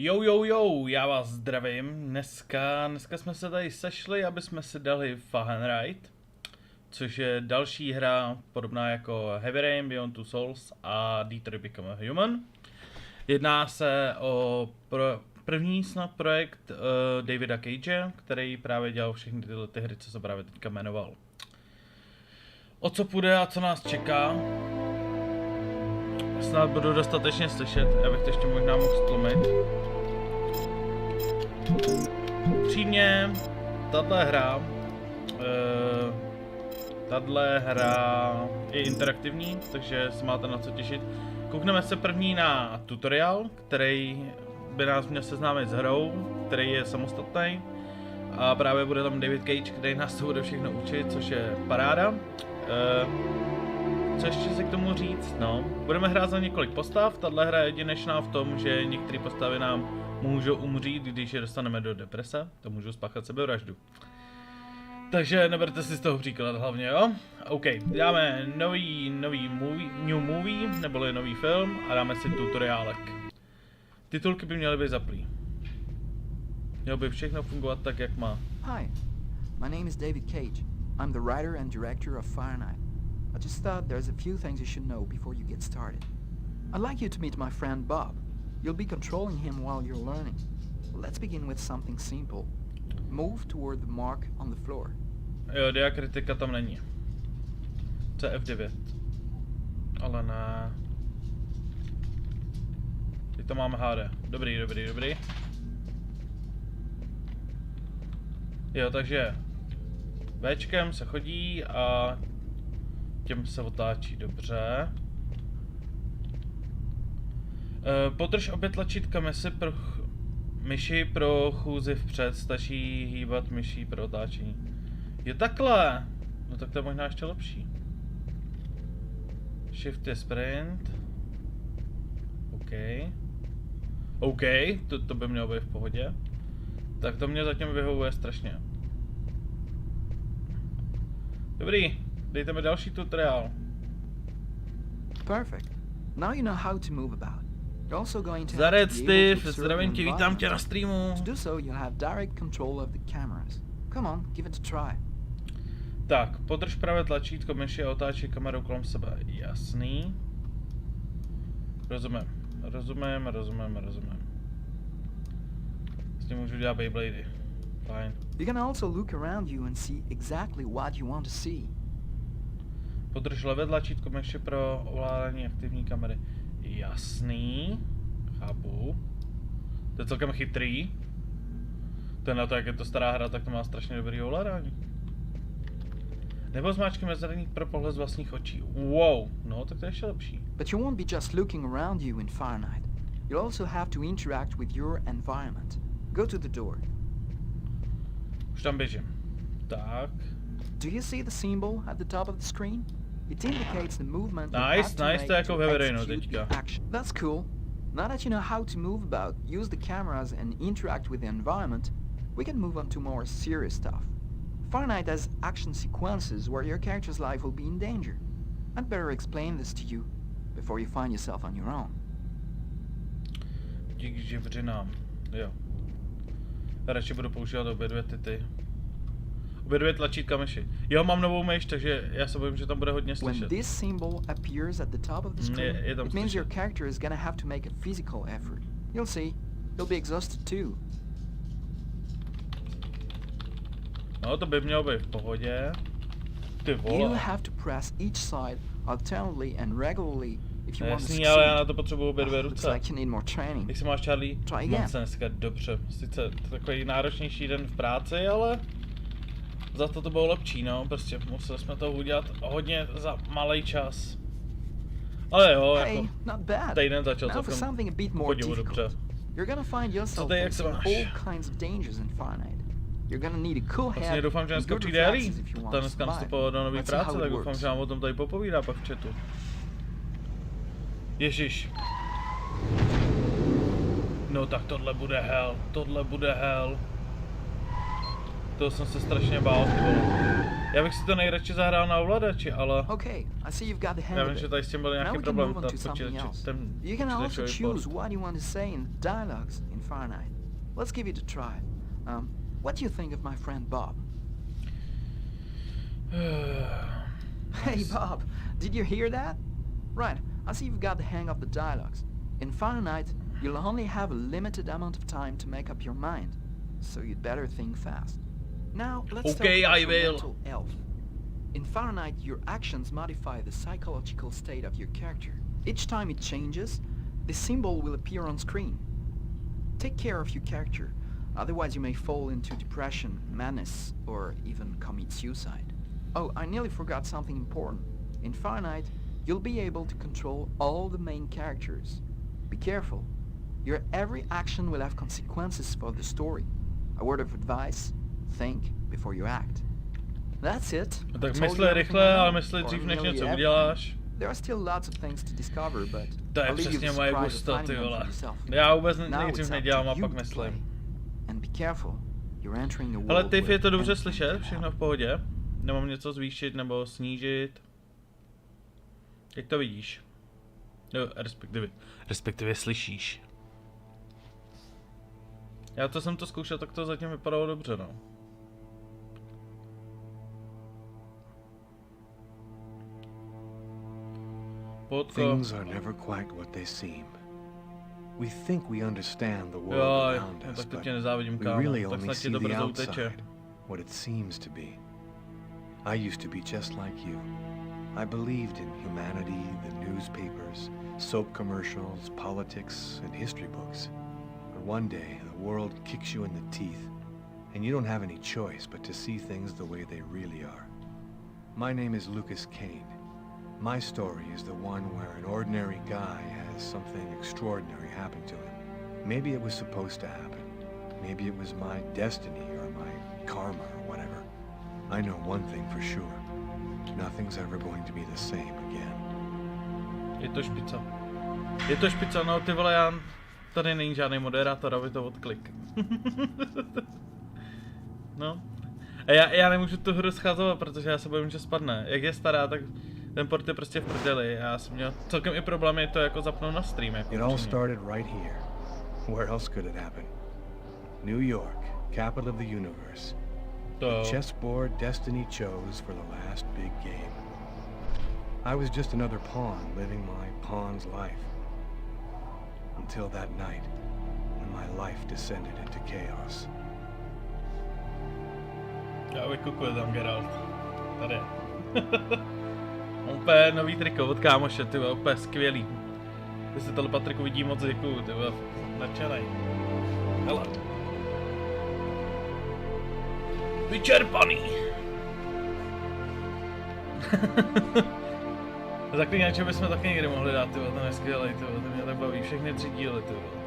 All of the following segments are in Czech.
Jo, já vás zdravím. Dneska jsme se tady sešli, aby jsme si dali Fahrenheit, což je další hra podobná jako Hrajeme, Beyond Two Souls a Detroit Become a Human. Jedná se o první snad projekt Davida Cage, který právě dělal všechny tyhle hry, co se právě teďka jmenoval. O co půjde a co nás čeká? Snad budu dostatečně slyšet, abych to ještě možná mohl stlumit. Upřímně, tahle hra je interaktivní, takže se máte na co těšit. Koukneme se první na tutoriál, který by nás měl seznámit s hrou, který je samostatný. A právě bude tam David Cage, který nás to bude všechno učit, což je paráda. Co ještě si k tomu říct? No, budeme hrát za několik postav. Tahle hra je jedinečná v tom, že některé postavy nám můžou umřít, když je dostaneme do deprese. To můžou spáchat sebevraždu. Takže neberte si z toho příklad hlavně, jo? OK, dáme new movie, neboli nový film a dáme si tutoriálek. Titulky by měly být zaplý. Mělo by všechno fungovat tak, jak má. Hi, my name is David Cage. I'm the writer and director of Fahrenheit. I just thought there's a few things you should know before you get started. I'd like you to meet my friend Bob. You'll be controlling him while you're learning. Let's begin with something simple. Move toward the mark on the floor. Jo, diakritika tam není. To je F9. Ale ne. Teď to máme HD. Dobrý. Jo, takže Včkem se chodí a těm se otáčí, dobře. Podrž obě tlačítka myši pro chůzi vpřed, stačí hýbat myší pro otáčení. Je takhle! No tak to je možná ještě lepší. Shift je sprint. OK, to by mělo být v pohodě. Tak to mě zatím vyhovuje strašně. Dobrý, dejte mi další tutoriál. Perfect. Now you know how to move about. You're also going to Zared Steve, zdravím tě, vítám tě na streamu. To do so, you'll have direct control of the cameras. Come on, give it a try. Tak, podrž pravé tlačítko myši a otáčí kamerou kolem sebe. Jasný. Rozumím. S tím můžu dělat Beyblady. Fajn. You can also look around you and see exactly what you want to see. Podrž levé tlačítko myši pro ovládání aktivní kamery. Jasný. Chápu. To je celkem chytrý. To je na to, jak je to stará hra, tak to má strašně dobrý ovládání. Nebo zmáčkněme zrník pro pohled z vlastních očí. Wow, no tak to je ještě lepší. But you won't be just looking around you in Fahrenheit. You'll also have to interact with your environment. Go to the door. Už tam běžím. Tak. Do you see the symbol at the top of the screen? It indicates the movement Nice, to jako ve Verejnu teďka. That's cool. Now that you know how to move about, use the cameras and interact with the environment, we can move on to more serious stuff. Fahrenheit has action sequences where your character's life will be in danger. I'd better explain this to you before you find yourself on your own. Dík žebřinám. Jo. Já radši budu používat obě dvě tlačítka myši. Jo, mám novou myš, takže já se bojím, že tam bude hodně slyšet. When this symbol appears at the top of the screen, it means your character is gonna have to make a physical effort. You'll see, you'll be exhausted too. No, to by mělo být v pohodě. Ty vole. You have to press each side alternately and regularly if you want to succeed. Ale já na to potřebuji obě dvě ruce. Looks like you need more training. Jak se máš, Charlie? Mám se dneska dobře. Sice takový náročnější den v práci, ale za to bylo lepší, no. Prostě museli jsme to udělat hodně za malý čas. Ale jo, jako týden začal celkem podivu dobře. Co tady, jak se máš? Vlastně doufám, že dneska přijde Ellie. Ta dneska nastupovala do nový práce, tak doufám, že nám o tom tady popovídá pak v chatu. Ježiš. No tak tohle bude hell. Toho jsem se strašně bál, ty vole. Já bych si to nejradši zahrál na ovladači, ale Okay, I see you've got the já hang vím, of že it. tady s tím byl Now nějaký we can problém, move on ta to something else. ten You can also počítačový choose port. what you want to say in dialogues in Fahrenheit. Let's give it a try. What do you think of my friend Bob? Hey Bob, did you hear that? Right, I see you've got the hang of the dialogues. In Fahrenheit, you'll only have a limited amount of time to make up your mind, so you'd better think fast. Now, let's Okay, talk about I your will. mental health. In Fahrenheit, your actions modify the psychological state of your character. Each time it changes, the symbol will appear on screen. Take care of your character, otherwise you may fall into depression, madness, or even commit suicide. Oh, I nearly forgot something important. In Fahrenheit, you'll be able to control all the main characters. Be careful. Your every action will have consequences for the story. A word of advice, think before you act. That's it. No tak I told you mysli everything rychle, I know, ale mysli or dřív než nearly něco everything. uděláš. There are still lots of things to discover, but To je I'll leave you přesně the moje surprise of gusto, ty finding them for vole. yourself. Já vůbec Now nejdřív it's up nedělám to a you pak to play. myslím. And be careful. You're entering a world Ale Tiff, je to where dobře anything slyšet? can Všechno happen. v pohodě? Nemám něco zvýšit nebo snížit? Jak to vidíš? No, respektive slyšíš. Já to jsem to zkoušel, tak to zatím vypadalo dobře, no. Things are never quite what they seem. We think we understand the world Jo, around us, tak to but tě nezávidím, we kámo. really Tak only snad ti see to the brzo uteče. outside, what it seems to be. I used to be just like you. I believed in humanity, the newspapers, soap commercials, politics, and history books. But one day, the world kicks you in the teeth, and you don't have any choice but to see things the way they really are. My name is Lucas Kane. My story is the one where an ordinary guy has something extraordinary happen to him. Maybe it was supposed to happen. Maybe it was my destiny or my karma or whatever. I know one thing for sure. Nothing's ever going to be the same again. Je to špica. Je to špica, no ty vole, já... Tady není žádný moderátor, aby to odklik. No. A já nemůžu tu hru schazovat, protože já se bojím, že spadne. Jak je stará, tak ten port je prostě v prdeli. Já jsem měl celkem i problémy to jako zapnout na stream. Jako It all started right here. Where else could it happen? New York, capital of the universe. The chessboard destiny chose for the last big game. I was just another pawn living my pawn's life. Until that night, when my life descended into chaos. Já vykukuju tam Geralt. Tady je. Úplně nový triko od kámoše, ty vole, úplně skvělý. Ty si tohle, Patriku, vidí moc, děkuju, ty vole, nadšenej. Hele. Vyčerpaný. Zaklínače bychom taky někdy mohli dát, ty vole, ten je skvělej, ty vole, to mě tak baví, všechny 3 díly, ty vole.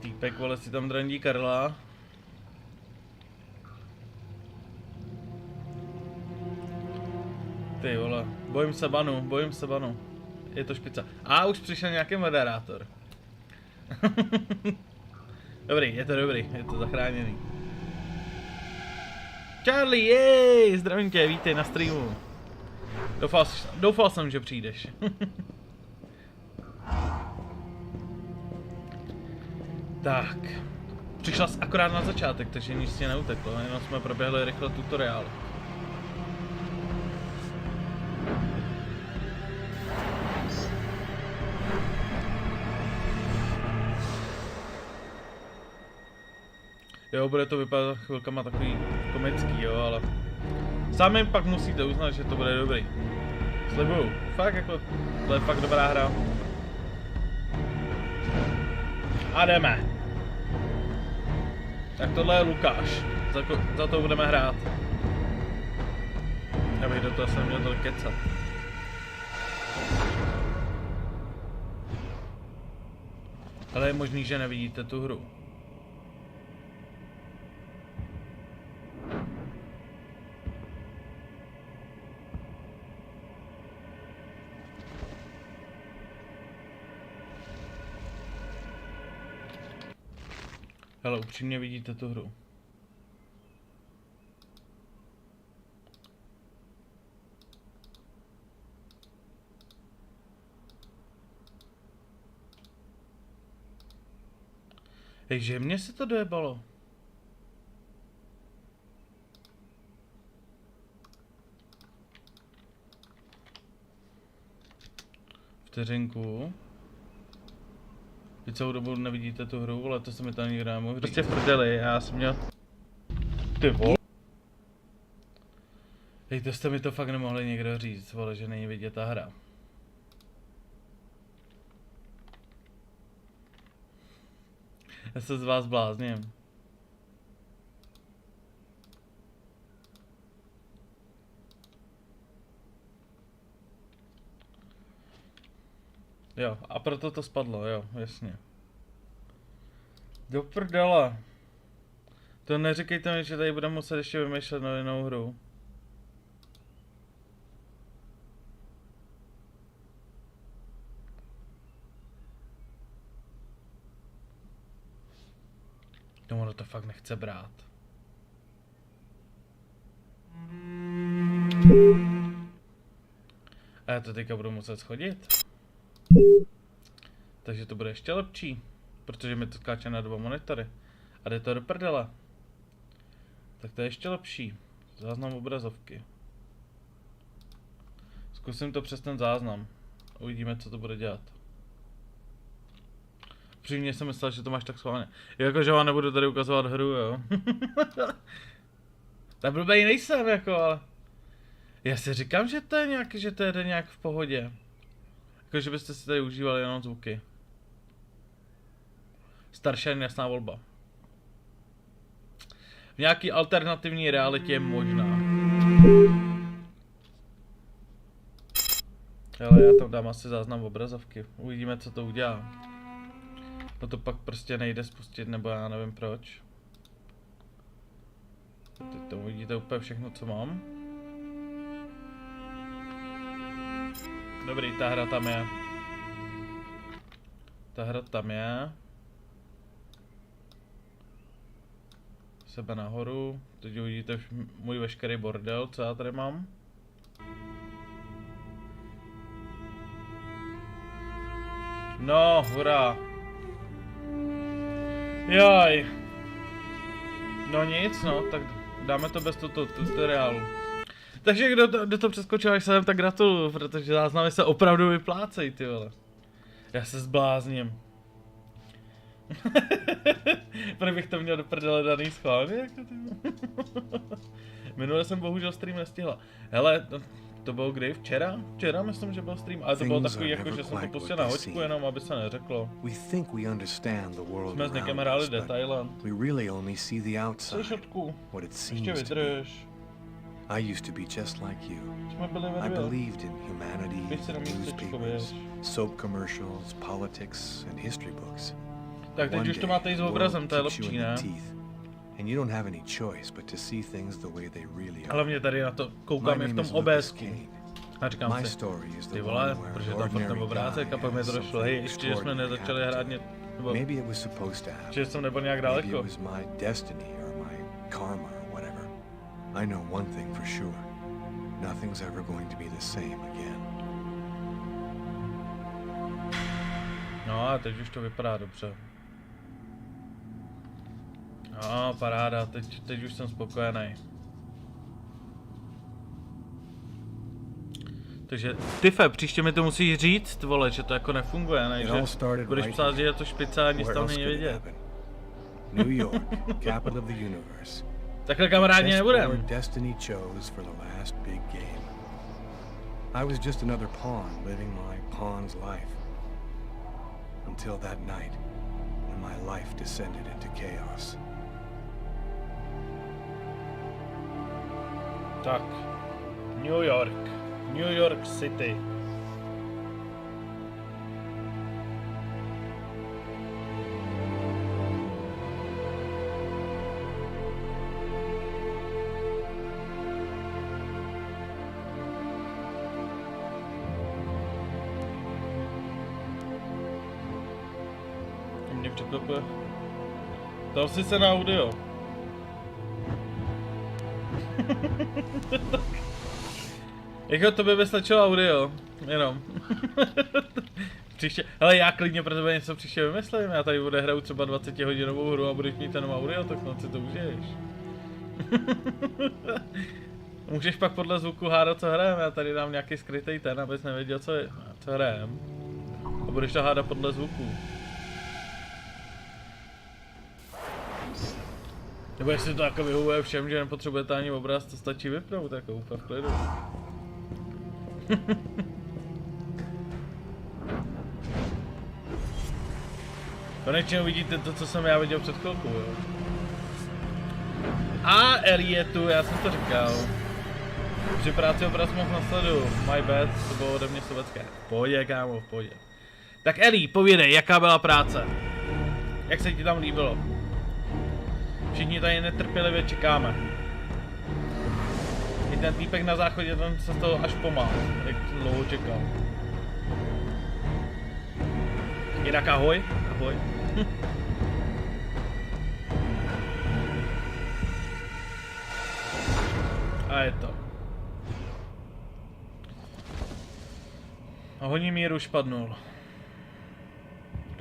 Týpek, vole, si tam drandí Karla. Ty vole, bojím se banu. Je to špica. A už přišel nějaký moderátor. Dobrý, je to zachráněný. Charlie, jej, zdravím tě, vítej na streamu. Doufal jsem, že přijdeš. Tak. Přišla jsi akorát na začátek, takže nic tě neuteklo, jenom jsme proběhli rychle tutoriál. Jo, bude to vypadat chvilkama takový komický, jo, ale... Sami pak musíte uznat, že to bude dobrý. Slibuju, fakt jako, to je fakt dobrá hra. A jdeme. Tak tohle je Lukáš, za to budeme hrát. Abych do toho jsem měl tolik kecat. Ale je možný, že nevidíte tu hru. Ale upřímně vidíte tu hru. Hejže mně se to dojebalo. Vteřinku. Vy celou dobu nevidíte tu hru, ale to se mi tam nikdo nemohl. Prostě v prdeli, já jsem měl... Ty vole. Hej, to jste mi to fakt nemohli někdo říct, vole, že není vidět ta hra. Já se z vás blázním. Jo, a proto to spadlo, jo, jasně. Do prdela. To neříkejte mi, že tady budeme muset ještě vymýšlet novou hru. No, ono to fakt nechce brát. A já to teďka budu muset schodit. Takže to bude ještě lepší. Protože mi to skáče na 2 monitory. A jde to do prdele. Tak to je ještě lepší. Záznam obrazovky. Zkusím to přes ten záznam. Uvidíme, co to bude dělat. Přímě jsem myslel, že to máš tak schválně. Jakože vám nebudu tady ukazovat hru, jo. Tak blbej nejsem, jako, ale... Já si říkám, že to je nějak v pohodě. Jako, že byste si tady užívali jenom zvuky. Starší jasná volba. V nějaký alternativní realitě je možná. Ale já tam dám asi záznam obrazovky. Uvidíme, co to udělá. No to pak prostě nejde spustit, nebo já nevím proč. Teď to uvidíte úplně všechno, co mám. Dobrý, ta hra tam je. Ta hra tam je. Sebe nahoru. Teď uvidíte můj veškerý bordel, co já tady mám. No, hurá. Jaj. No nic, no, tak dáme to bez tutoriálu. Takže kdo to přeskočil až sem, tak gratuluju, protože záznamy se opravdu vyplácejí, ty vole. Já se zblázním. Proč bych to měl do prdele daný schválně, jako ty. Minule jsem bohužel stream nestihla. Hele, to bylo kdy? Včera? Včera myslím, že byl stream, ale to bylo takový jako, že jsem to pustil na hoďku, jenom aby se neřeklo. Jsme s někým hráli detailant. Což šotku, ještě vydrž. I used to be just like you. I believed in humanity, newspapers, soap commercials, politics, and history books. Tak teď už to máte i s obrazem, to je lepší, ne? And you don't have any choice but to see things the way they really are. Hlavně tady na to koukám i v tom OBSku. A říkám si, ty vole, protože tam fakt ten obrázek a pak mi to došlo, hej, ještě že jsme nezačali hrát nebo... Že jsem nebyl nějak daleko. I know one thing for sure. Nothing's ever going to be the same again. No a teď už to vypadá dobře. No, paráda, teď už jsem spokojený. Takže Tife, příště mi to musíš říct, vole, že to jako nefunguje, ne? Že budeš psát, že je to špica a nic tam není vidět. New York, capital of the universe. Takhle kamarádi nebudem. Destiny chose for the last big game. I was just another pawn living my pawn's life. Until that night, when my life descended into chaos. Tak, New York, New York City. Mě překvapuje, Dal jsi se na audio. Jako to by vystačilo audio, jenom. Příště, ale já klidně pro tebe něco příště vymyslím, já tady odehraju třeba 20 hodinovou hru a budeš mít jenom audio, tak no si to užiješ. Můžeš pak podle zvuku hádat, co hrajeme, já tady dám nějaký skrytý ten, abys nevěděl, co hrajeme. A budeš to hádat podle zvuku. Nebo jestli to jako vyhovuje všem, že nepotřebujete ani obraz, to stačí vypnout, jako úplně v klidu. Konečně uvidíte to, co jsem já viděl před chvilkou, jo. A Ellie je tu, já jsem to říkal. Při práci obraz mohl nasledu, my bad, to bylo ode mě sovětské. V pohodě, kámo, v pohodě. Tak Ellie, povídej, jaká byla práce? Jak se ti tam líbilo? Všichni tady netrpělivě čekáme. I ten týpek na záchodě, ten se to až pomal, jak dlouho čekal. Jinak ahoj, ahoj. A je to. A Honimír už padnul.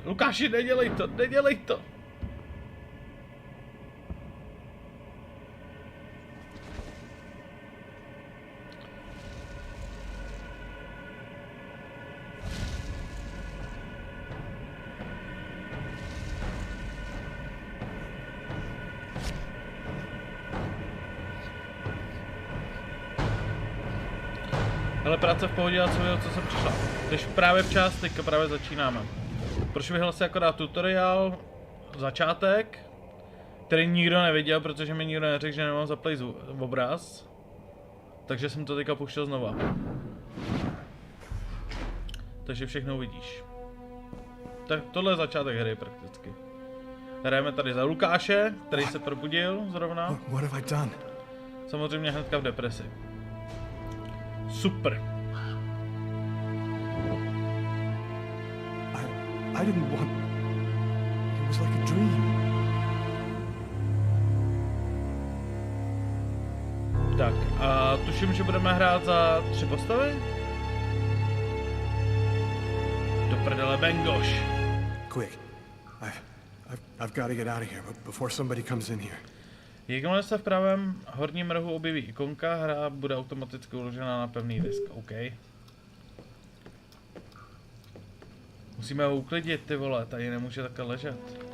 Lukáši, nedělej to, nedělej to. Ale práce v pohodě a co jsem přišla. Když právě včas, teďka právě začínáme. Proč bych si akorát tutoriál, začátek, který nikdo neviděl, protože mi nikdo neřekl, že nemám zaplay obraz. Takže jsem to teďka puštěl znova. Takže všechno uvidíš. Tak tohle je začátek hry prakticky. Hrajeme tady za Lukáše, který se probudil zrovna. What have I done? Samozřejmě hnedka v depresi. Super. I didn't want... It was like a dream. Tak a tuším, že budeme hrát za 3 postavy? Do prdele Bengoš. Quick. I've got to get out of here before somebody comes in here. Jakmile se v pravém horním rohu objeví ikonka, hra bude automaticky uložena na pevný disk. OK. Musíme ho uklidit, ty vole, tady nemůže takhle ležet.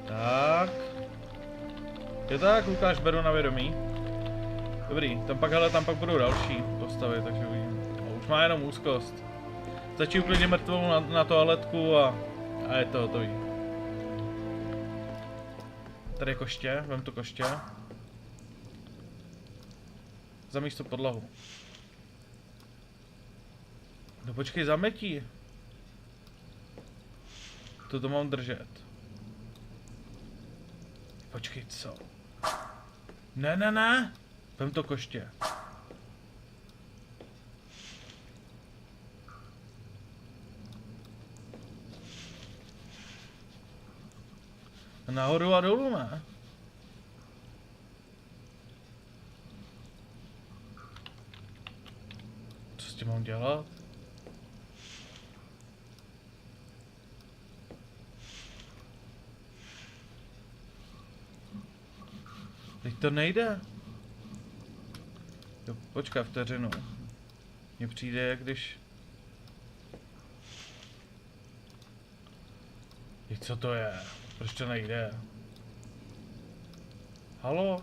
Tak. Je tak, Lukáš, beru na vědomí. Dobrý, tam pak budou další postavy, takže uvidím. Už má jenom úzkost. Stačí uklidit mrtvou na toaletku a je to hotový. Tady je koště, vem tu koště. Zamíš to podlahu. No počkej, zametí. To mám držet. Počkej, co? Ne. Vem to koště. Nahoru a dolů, ne? Co s tím mám dělat? Teď to nejde. Jo, počkej vteřinu. Mně přijde, jak když... Co to je? Proč to nejde? Halo?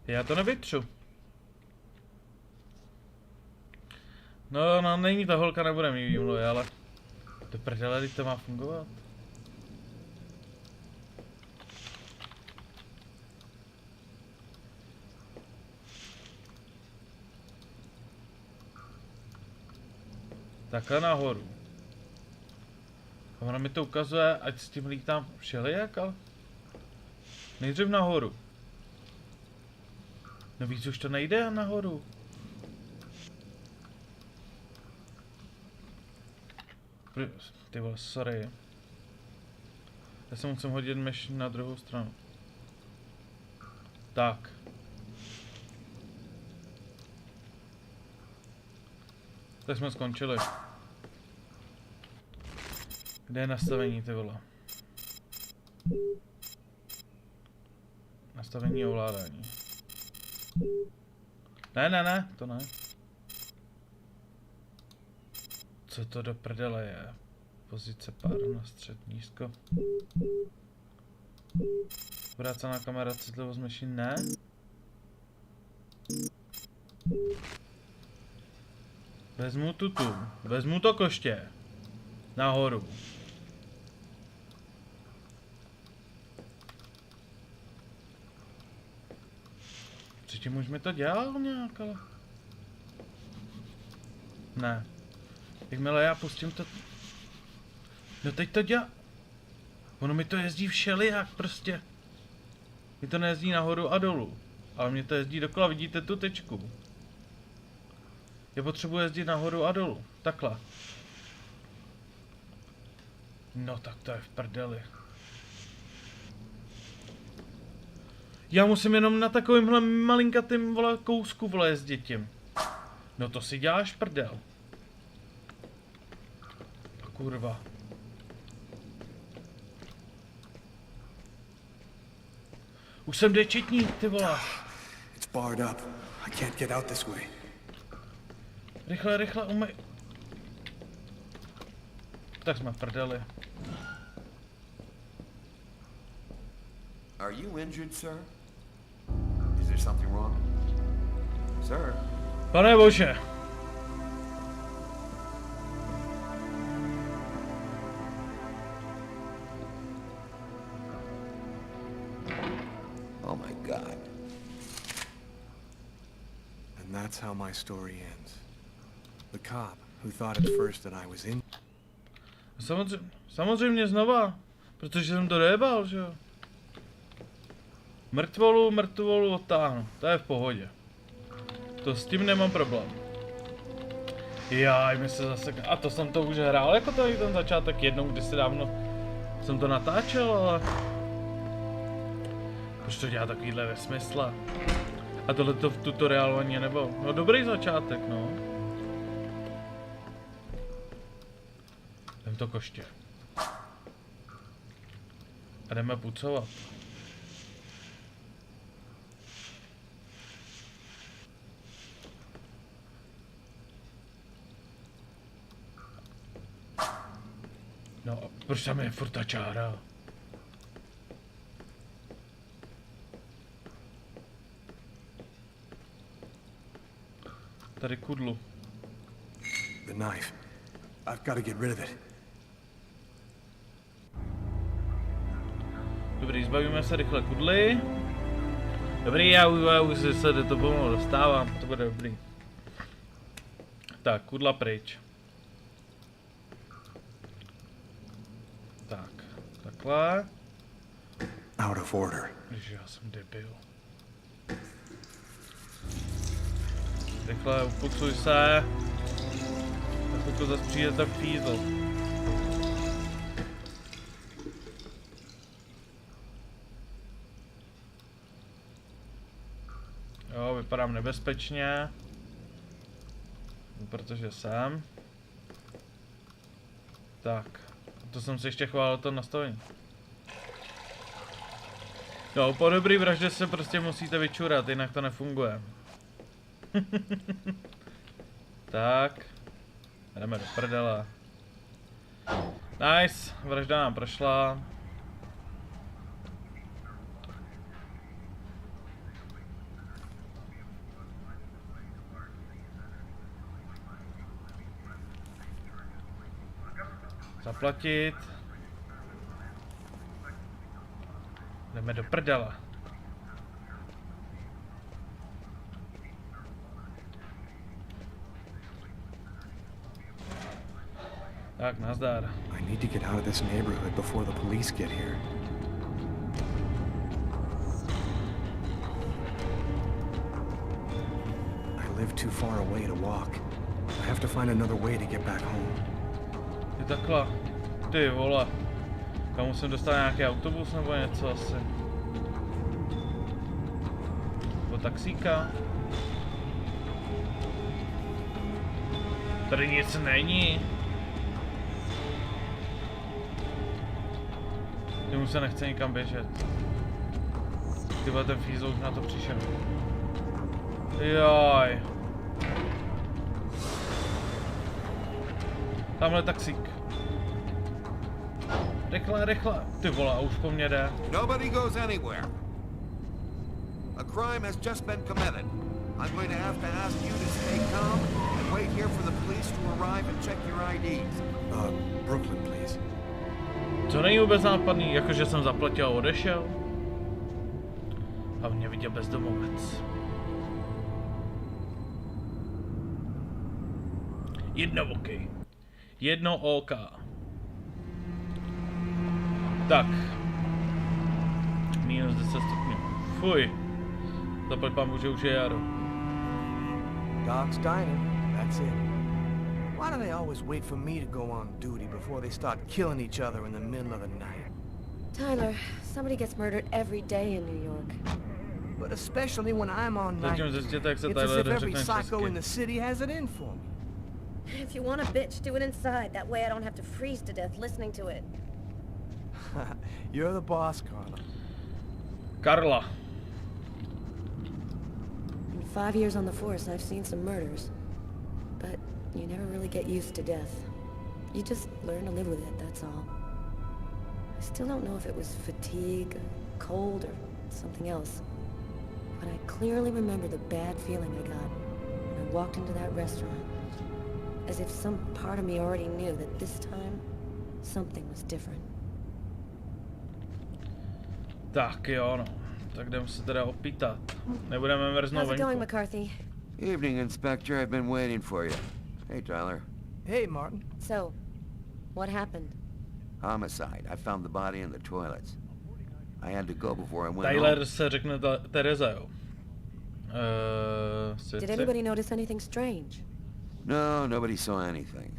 Já to nevytřu. No, není ta holka, nebude mít výmluvy, ale... Do prdele, teď to má fungovat. Takhle nahoru. A ona mi to ukazuje, ať s tím lítám všelijak, ale... Nejdřív nahoru. No víc už to nejde nahoru. Ty vole, sorry. Já se musím hodit myš na druhou stranu. Tak. Tak jsme skončili. Kde je nastavení, ty vole? Nastavení ovládání. Ne, to ne. Co to do prdele je? Pozice páru na střed, nízko. Vrácená kamera, citlivost myši, ne. Vezmu to koště. Nahoru. Předtím už mi to dělal nějak, ale... Ne. Jakmile já pustím to... No teď to dělá... Ono mi to jezdí všelijak prostě. Mi to nejezdí nahoru a dolů. Ale mě to jezdí dokola, vidíte tu tečku. Já potřebuji jezdit nahoru a dolů. Takhle. No tak to je v prdeli. Já musím jenom na takovýmhle malinkatým vole kousku vole jezdit tím. No to si děláš prdel. A kurva. Už jsem dečetník, ty vole. It's barred up. I can't get out this way. Rychle, umej. Tak jsme v prdeli. Are you injured, sir? Is there something wrong? Sir? Pane bože. Oh my God. And that's how my story ends. The cop who thought at first that I was in... Samozřejmě znova. Protože jsem to dojebal, že jo. Mrtvolu odtáhnu. To je v pohodě. To s tím nemám problém. Jaj, mi se zase... A to jsem to už hrál jako tady ten začátek jednou, kdysi dávno jsem to natáčel, ale... Proč to dělá takovýhle ve smysle? A tohle to v tutoriálu ani nebylo. No dobrý začátek, no. Jdem to koště. A jdeme pucovat. No, proč tam je furt ta čára? Tady kudlu. The knife. I've got to get rid of it. Dobrý, zbavíme se rychle kudly. Dobrý, já už se do toho pomalu dostávám, to bude dobrý. Tak, kudla pryč. Tak, takhle. Out of order. Ježiš, já jsem debil. Rychle, upucuj se. Tak chvilku zase přijde ten fízl. Jo, vypadám nebezpečně. Protože jsem. Tak. To jsem si ještě chválil to nastavení. No, po dobrý vraždě se prostě musíte vyčurat, jinak to nefunguje. Tak. Jdeme do prdele. Nice, vražda nám prošla. Zaplatit. Jdeme do prdele. Tak, nazdar. I need to get out of this neighborhood before the police get here. I live too far away to walk. I have to find another way to get back home. Je takhle. Ty vole. Já musím dostat nějaký autobus nebo něco asi. Nebo taxíka. Tady nic není. Ty mu se nechce nikam běžet. Tyhle ten fízl už na to přišel. Joj. Tamhle taxík. Rychle, rychle. Ty vole, a už po mně jde. Nobody goes anywhere. A crime has just been committed. I'm going to have to ask you to stay calm and wait here for the police to arrive and check your IDs. Brooklyn, please. Co není vůbec nápadný, jakože jsem zaplatil a odešel? A mě viděl bezdomovec. Jednooký. Jedno OK. Tak. Minus 10 stupňů. Fuj. Zaplať pán, že už je jaro. Doc's Diner, that's it. Why do they always wait for me to go on duty before they start killing each other in the middle of the night? Tyler, somebody gets murdered every day in New York. But especially when I'm on night, Zatím zjistěte, jak se it's as Tyler if every řekne psycho in česky. the city has it in for me. If you want a bitch, do it inside. That way I don't have to freeze to death listening to it. You're the boss, Carla. Karla. In 5 years on the force, I've seen some murders. But you never really get used to death. You just learn to live with it, that's all. I still don't know if it was fatigue, cold, or something else. But I clearly remember the bad feeling I got when I walked into that restaurant. As if some part of me already knew that this time, something was different. Tak jo, no. Tak jdem se teda opýtat. Nebudeme mrznout How's it going, venku. McCarthy? Evening, Inspector. I've been waiting for you. Hey, Tyler. Hey, Martin. So, what happened? Homicide. I found the body in the toilets. I had to go before I went Tyler home. se řekne Tereza, jo. Did anybody notice anything strange? No, nobody saw anything.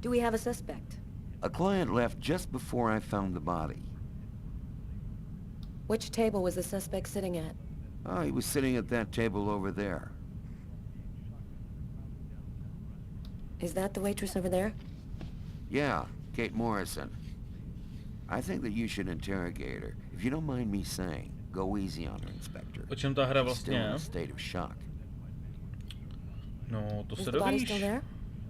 Do we have a suspect? A client left just before I found the body. Which table was the suspect sitting at? Oh, he was sitting at that table over there. Is that the waitress over there? Yeah, Kate Morrison. I think that you should interrogate her. If you don't mind me saying, go easy on her, Inspector. O čem ta hra She's still vlastně in je? a state of shock. No, to Is se the body dovíš. still there?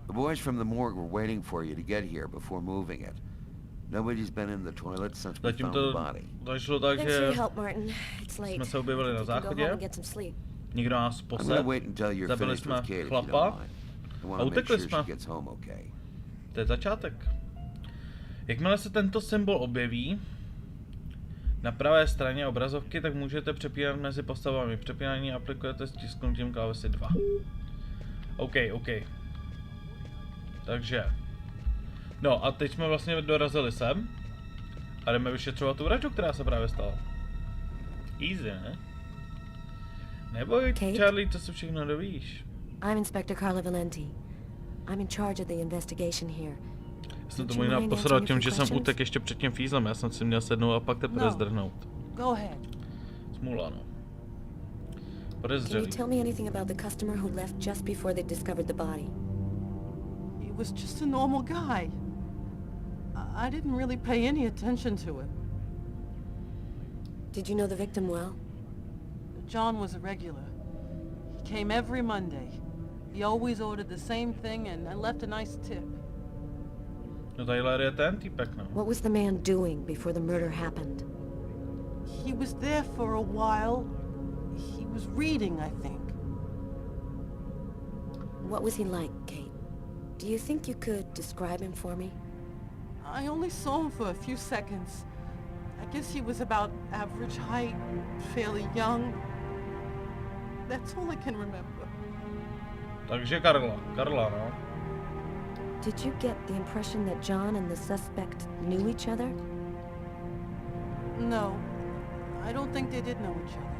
The boys from the morgue were waiting for you to get here before moving it. Nobody's been in the toilet since we Zatím found the to body. zašlo tak, Thanks for your že help, Martin. It's late. jsme se objevili na You can go home záchodě, and get some sleep. nikdo nás I'm gonna posed, wait until you're zabili finished with jsme Kate if you chlapa, don't mind. I a want to make utekli sure jsme. she gets home okay. To je začátek. Jakmile se tento symbol objeví na pravé straně obrazovky, tak můžete přepínat mezi postavami. Přepínání aplikujete stisknutím klávesy 2. OK. Takže. No a teď jsme vlastně dorazili sem. A jdeme vyšetřovat tu vraždu, která se právě stala. Easy, ne? Neboj, Kate? Charlie, to se všechno dovíš. I'm Inspector Carla Valenti. I'm in charge of the investigation here. Jsem to Would you možná mind posral answering a tím, few že jsem questions? utek ještě před tím fízlem. Já jsem si měl sednout a pak teprve No. zdrhnout. Go ahead. Smůla, no. Can you Podezřelý. tell me anything about the customer who left just before they discovered the body? He was just a normal guy. I didn't really pay any attention to him. Did you know the victim well? John was a regular. He came every Monday. He always ordered the same thing and left a nice tip. No Tyler je ten týpek, no. What was the man doing before the murder happened? He was there for a while. He was reading, I think. What was he like, Kate? Do you think you could describe him for me? I only saw him for a few seconds. I guess he was about average height, fairly young. That's all I can remember. Takže Karla, no. Did you get the impression that John and the suspect knew each other? No, I don't think they did know each other.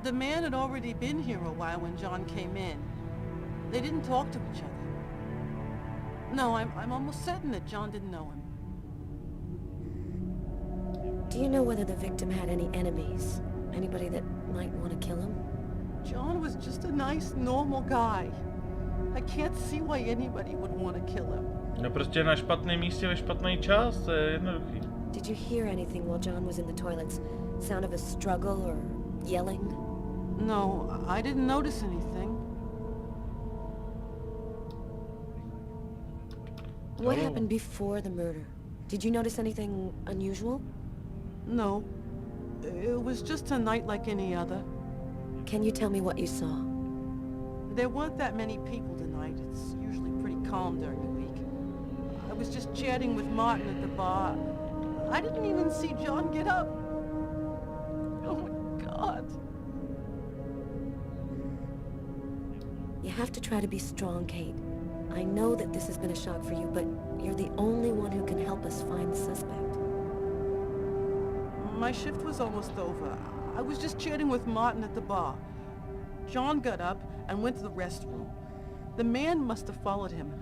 The man had already been here a while when John came in. They didn't talk to each other. No, I'm almost certain that John didn't know him. Do you know whether the victim had any enemies? Anybody that might want to kill him? John was just a nice, normal guy. I can't see why anybody would want to kill him. No prostě na špatném místě ve špatný čas, to je jednoduchý. Did you hear anything while John was in the toilets? Sound of a struggle or yelling? No, I didn't notice anything. What happened before the murder? Did you notice anything unusual? No. It was just a night like any other. Can you tell me what you saw? There weren't that many people tonight. It's usually pretty calm during the week. I was just chatting with Martin at the bar. I didn't even see John get up. Oh my God. You have to try to be strong, Kate. I know that this has been a shock for you, but you're the only one who can help us find the suspect. My shift was almost over. I was just chatting with Martin at the bar. John got up and went to the restroom. The man must have followed him,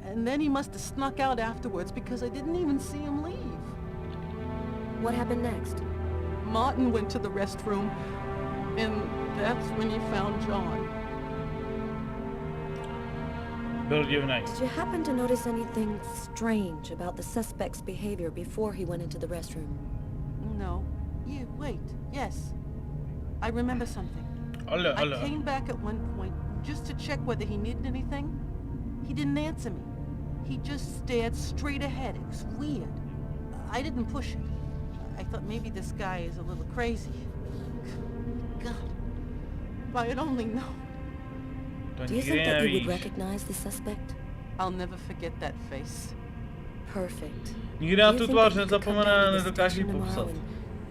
and then he must have snuck out afterwards because I didn't even see him leave. What happened next? Martin went to the restroom, and that's when he found John. Byl divnej. Did you happen to notice anything strange about the suspect's behavior before he went into the restroom? No. Yeah, wait. Yes. I remember something. I came back at one point just to check whether he needed anything. He didn't answer me. He just stared straight ahead. It was weird. I didn't push it. I thought maybe this guy is a little crazy. God. If I had only known. Do you think that you would recognize the suspect? I'll never forget that face. Perfect. Nikdy na tu tvář nezapomene, nedokáží popsat.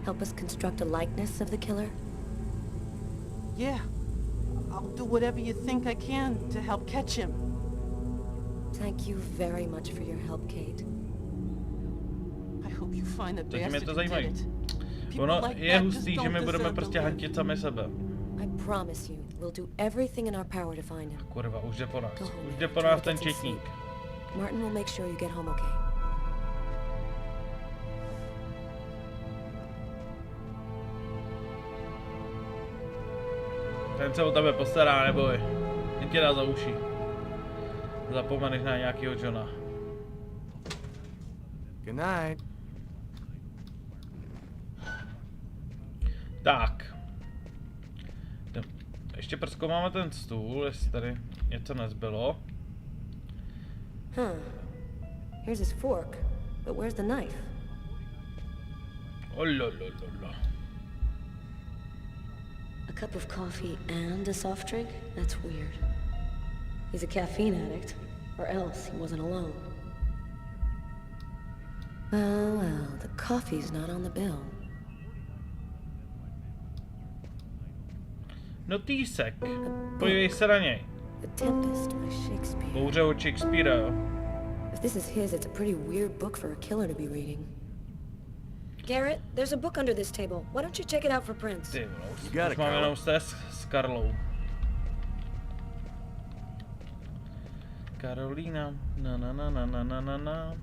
Help us construct a likeness of the killer? Yeah. I'll do whatever you think I can to help catch him. Thank you very much for your help, Kate. I hope you find the Takže mě bastard to who zajímají. did it. Ono People like je that hustý, just že my don't budeme deserve prostě to live. hantit sami sebe. I promise you, we'll do everything in our power to find him. Kurva, už jde po nás. Go home. Už jde po Try nás to ten get some četník. sleep. Martin will make sure you get home okay. Ten se o tebe postará, neboj. Jen tě dá za uši. Zapomeneš na nějakýho Johna. Good night. Tak. Ještě prozkoumáme ten stůl, jestli tady něco nezbylo. Here's his fork, but where's the knife? Ololololo. A cup of coffee and a soft drink? That's weird. He's a caffeine addict, or else he wasn't alone. Well, the coffee's not on the bill. Notýsek. Podívej se na něj. The Tempest by Shakespeare. Bouře od Shakespearea, jo. If this is his, it's a pretty weird book for a killer to be reading. Garrett, there's a book under this table. Why don't you check it out for prints? Ty vole, got už it, mám Carl. jenom stres s Karlou. Karolína, na.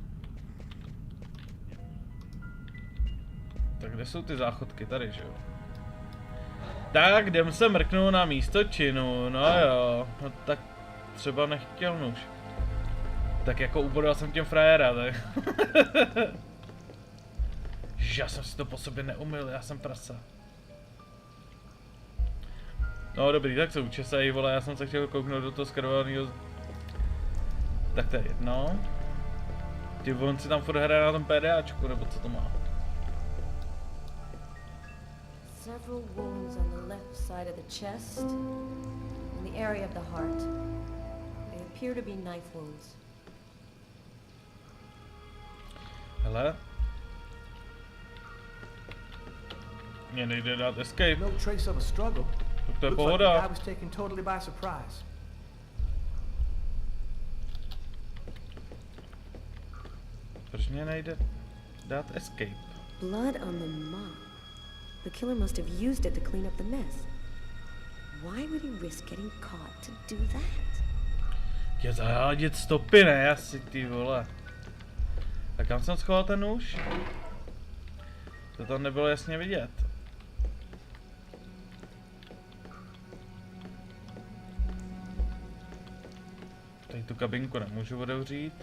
Tak kde jsou ty záchodky? Tady, že jo? Tak, jdem se mrknout na místo činu, no jo. No tak třeba nechtěl nůž. Tak jako ubodal jsem těm frajera, tak. Já jsem si to po sobě neumyl, já jsem prasa. No dobrý, tak se učesej, vole, já jsem se chtěl kouknout do toho skrovaného. Tak to je jedno. Ty on si tam furt hraje na tom PDAčku, nebo co to má? Several wounds on the left side of the chest and the area of the heart. They appear to be knife wounds. Hele. Mně nejde dát escape. No trace of a struggle. Tak to je Looks like the guy pohoda. was taken totally by surprise. Proč mě nejde dát escape? Blood on the mop. The killer must have used it to clean up the mess. Why would he risk getting caught to do that? Je zahádět stopy, ne? Asi ty vole. A kam jsem schoval ten nůž? To tam nebylo jasně vidět. Tady tu kabinku nemůžu otevřít.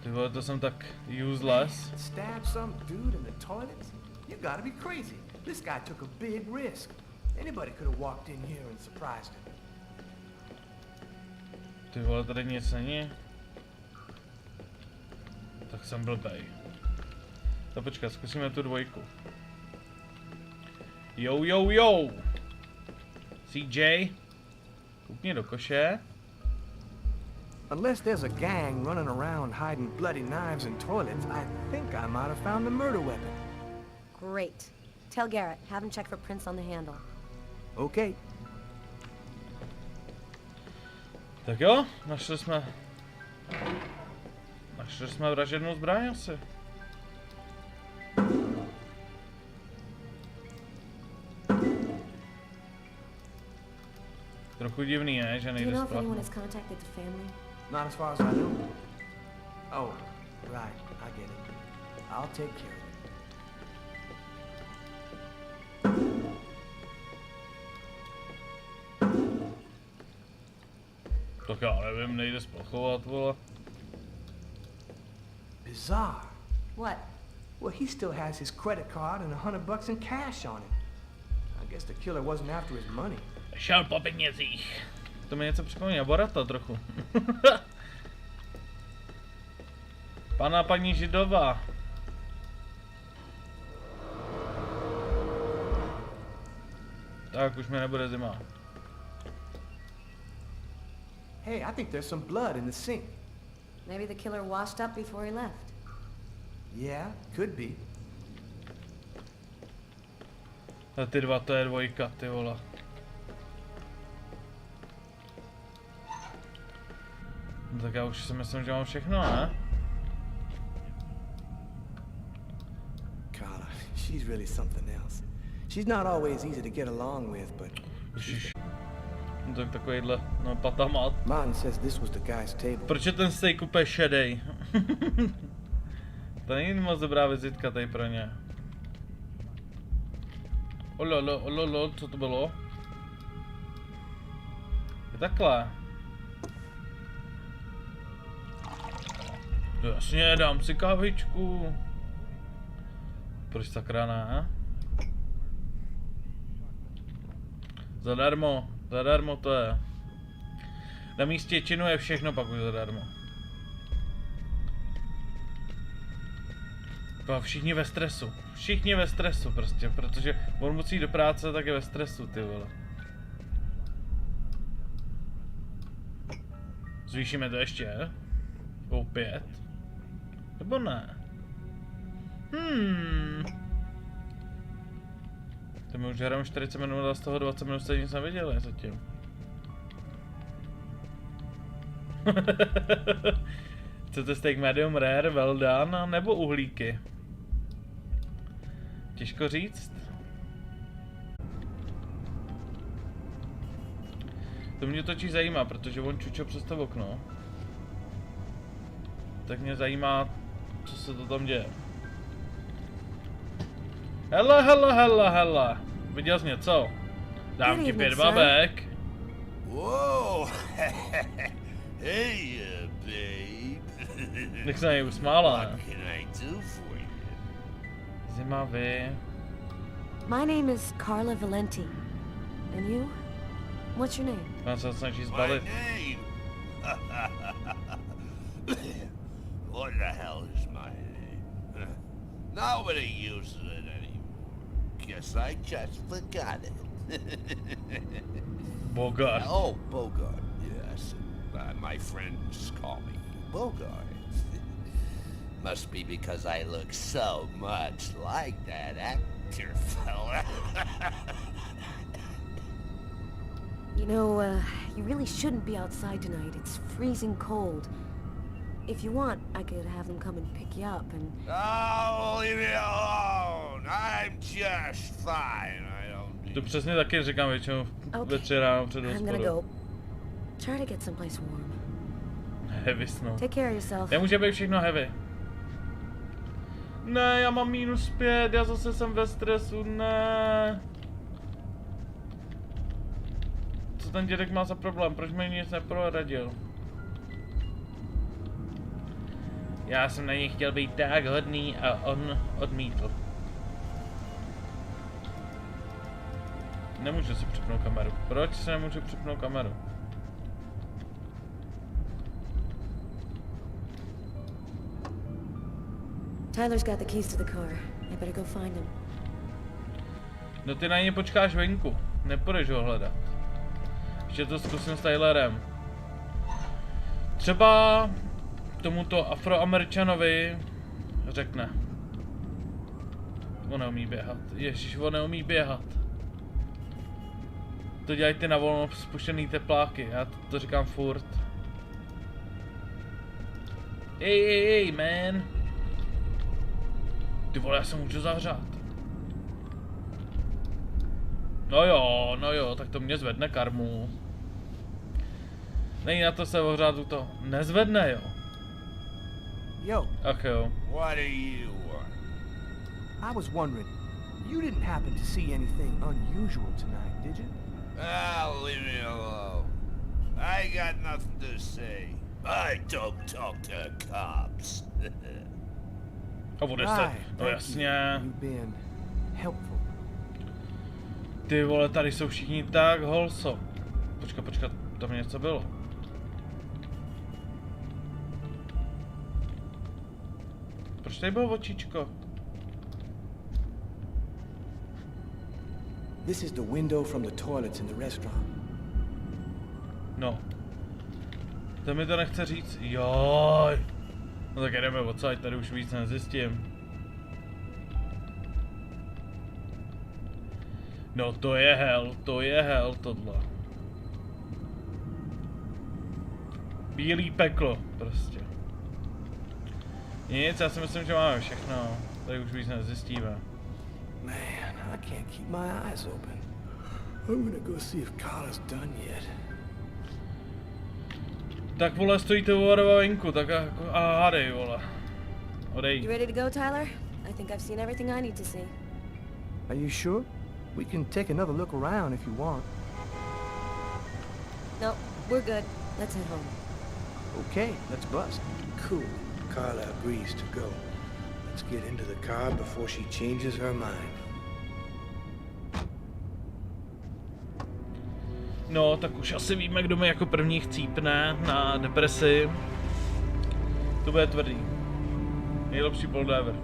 Ty vole, to jsem tak useless. Stab some dude in the toilets? You gotta be crazy. This guy took a big risk. Anybody could have walked in here and surprised him. Ty vole, tady nic není. Tak jsem blbej. Tak počkat, zkusíme tu dvojku. Jo. CJ. Koukni do koše. Unless there's a gang running around hiding bloody knives in toilets, I think I might have found the murder weapon. Great. Tell Garrett, have him check for prints on the handle. Okay. Tak jo, našli jsme vražednou zbraň asi. Trochu divný, ne, že nejde spát. Not as far as I know. Oh, right, I get it. I'll take care of it. Tak já nevím, nejde splachovat, vole. Bizarre. What? Well, he still has his credit card and $100 in cash on him. I guess the killer wasn't after his money. Šel po penězích. To mi něco připomíná, Borata trochu. Pana paní Židová. Tak už mi nebude zima. Hey, I think there's some blood in the sink. Maybe the killer washed up before he left. Yeah, could be. A ty dva, to je dvojka, ty vole. No tak já už si myslím, že mám všechno, ne? Carla, she's really something else. She's not always easy to get along with, but... Ježiš. No tak takovýhle, no patamat. Martin says this was the guy's table. Proč je ten steak úplně šedej? To není moc dobrá vizitka tady pro ně. Ololo, co to bylo? Je takhle. Jasně, dám si kávičku. Proč sakra ne? Zadarmo to je. Na místě činu je všechno pak už zadarmo. Všichni ve stresu prostě, protože on musí do práce, tak je ve stresu, ty vole. Zvýšíme to ještě? O 5? Nebo ne? To my už hrajeme 40 minut a z toho 20 minut jste nic neviděli zatím. Chcete steak medium rare, well done, nebo uhlíky? Těžko říct. To mě točí zajímá, protože on čučo přes to okno. Tak mě zajímá, co se to tam děje. Hele. Viděl jsi něco? Dám ti 5 babek. Whoa! Hey, babe. Jak se na něj usmála, What ne? can I do for you? Zimavý. My name is Carla Valenti. And you? What's your name? On se snaží My zbalit. name? What the hell is my name? Nobody uses it anymore. Guess I just forgot it. Bogart. Oh, Bogart. Yes. My friends call me Bogart. Must be because I look so much like that actor fella. You know, you really shouldn't be outside tonight. It's freezing cold. If you want, I could have them come and pick you up and... Oh, leave me alone. I'm just fine. I don't need... To přesně taky říkám většinou ve 3 ráno před I'm gonna hospodou. go. Try to get someplace warm. Heavy snow. Take care of yourself. Nemůže být všechno heavy. Ne, já mám -5, já zase jsem ve stresu, ne. Co ten dědek má za problém, proč mi nic neproradil? Já jsem na něj chtěl být tak hodný a on odmítl. Nemůžu si připnout kameru. Proč se nemůžu připnout kameru? Tyler's got the keys to the car. I better go find him. No ty na něj počkáš venku. Nepůjdeš ho hledat. Ještě to zkusím s Tylerem. Třeba tomuto Afroameričanovi řekne. On neumí běhat. Ježíš, on neumí běhat. To dělají ty na volno spuštěný tepláky. Já to říkám furt. Ej, man. Ty vole, já se můžu zavřát. No jo, tak to mě zvedne karmu. Není na to se ohřát u toho. Nezvedne, jo. Yo. Ach jo. What do you want? I was wondering, you didn't happen to see anything unusual tonight, did you? Leave me alone. I got nothing to say. I don't talk to cops. A bude se. No jasně. You've been helpful. Ty vole, tady jsou všichni tak holso. Počkat, tam něco bylo. Proč tady bylo očičko? This is the window from the toilets in the restaurant. No. To mi to nechce říct. Joj. No tak jdeme odsaď, tady už víc nezjistím. No to je hell tohle. Bílý peklo, prostě. Nic, já si myslím, že máme všechno. Tady už víc nezjistíme. Man, I can't keep my eyes open. I'm gonna go see if Carla's done yet. Tak vole, stojíte u venku, tak a hádej, vole. Odej. You ready to go, Tyler? I think I've seen everything I need to see. Are you sure? We can take another look around if you want. No, we're good. Let's head home. Okay, let's bust. Cool. Carla agrees to go. Let's get into the car before she changes her mind. No, tak už asi víme, kdo mi jako první chcípne na depresi. To bude tvrdý. Nejlepší bold ever.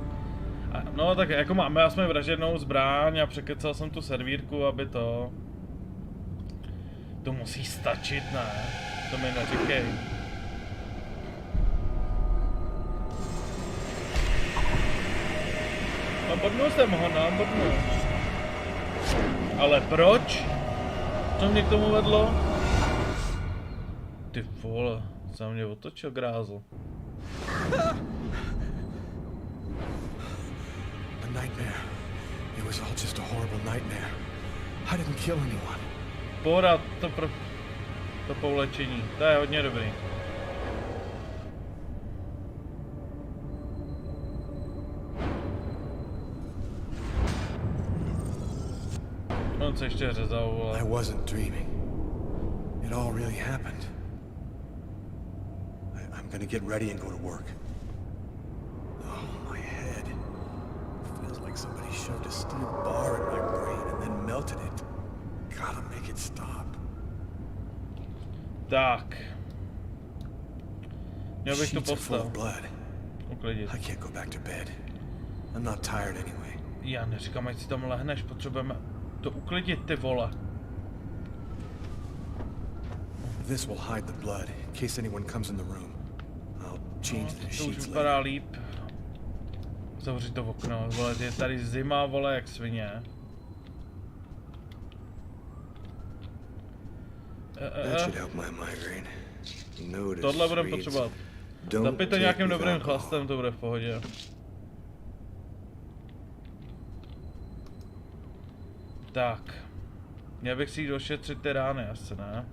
No tak jako máme aspoň vražednou zbraň a překecal jsem tu servírku, aby to... To musí stačit, ne? To mi neříkej. No bodnul jsem ho, no, bodnul. Ale proč? Co mě k tomu vedlo? Ty vole, jsem mě otočil grázl. A nightmare. It was all just a horrible nightmare. I didn't kill anyone. Pohoda, to poulečení, to je hodně dobrý. On se ještě řezal, vole. I wasn't dreaming. It all really happened. I'm gonna get ready and go to work. Oh, my head. Feels like somebody shoved a steel bar in my brain and then melted it. Gotta make it stop. Tak. Měl bych to Sheets are full of postavit. blood. Uklidit. I can't go back to bed. I'm not tired anyway. Já neříkám, ať si tam lehneš, potřebujeme to uklidit, ty vole. This will hide the blood in case anyone comes in the room. I'll change the To už sheets vypadá later. líp. Zavři to okno, vole, je tady zima, vole, jak svině. That should help my migraine. Notice Tohle budeme reads, potřebovat. "Don't Zapij to take nějakým with dobrým alcohol." chlastem, to bude v pohodě. Tak. Měl bych si jít ošetřit ty rány, asi ne?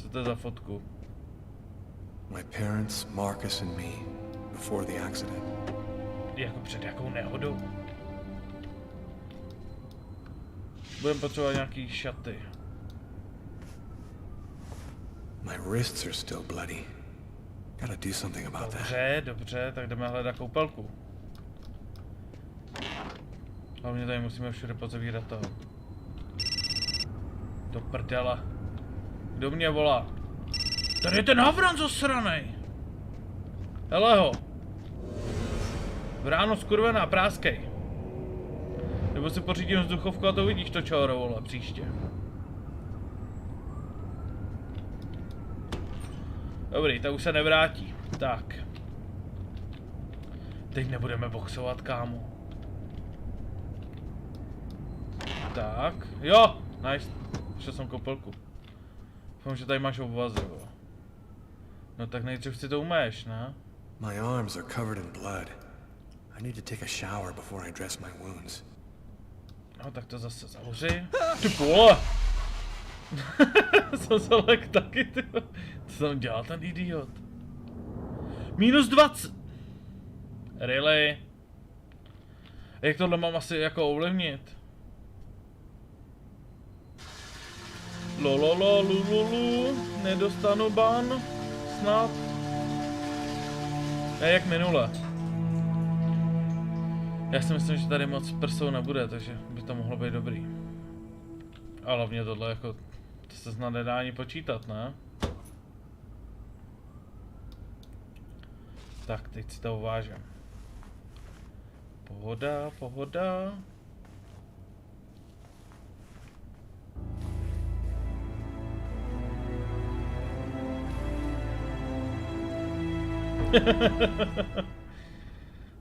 Co to je za fotku? My parents, Marcus and me, before the accident. Jako před jakou nehodou? Budeme potřebovat nějaký šaty. My wrists are still bloody. Gotta do something about that. Dobře, tak jdeme hledat koupelku. Hlavně tady musíme všude pozavírat to. Do prdela. Kdo mě volá? Tady je ten havran zasranej. Hele ho. V ráno skurvená, práskej. Nebo si pořídím vzduchovku a to vidíš to čoro, vole, příště. Dobrý, tak už se nevrátí. Tak. Teď nebudeme boxovat, kámo. Tak, jo, nice. Šel jsem koupelku. Doufám, že tady máš obvazy, vole. No tak nejdřív si to umeješ, ne? My arms are covered in blood. I need to take a shower before I dress my wounds. No tak to zase zavři. Ty vole! Jsem se lek taky, ty. Co tam dělal ten idiot? Minus 20! Really? Jak tohle mám asi jako ovlivnit? Lolololululu, nedostanu ban, snad. Ne, jak minule. Já si myslím, že tady moc prsou nebude, takže by to mohlo být dobrý. A hlavně tohle jako, to se snad nedá ani počítat, ne? Tak, teď si to uvážím. Pohoda, pohoda.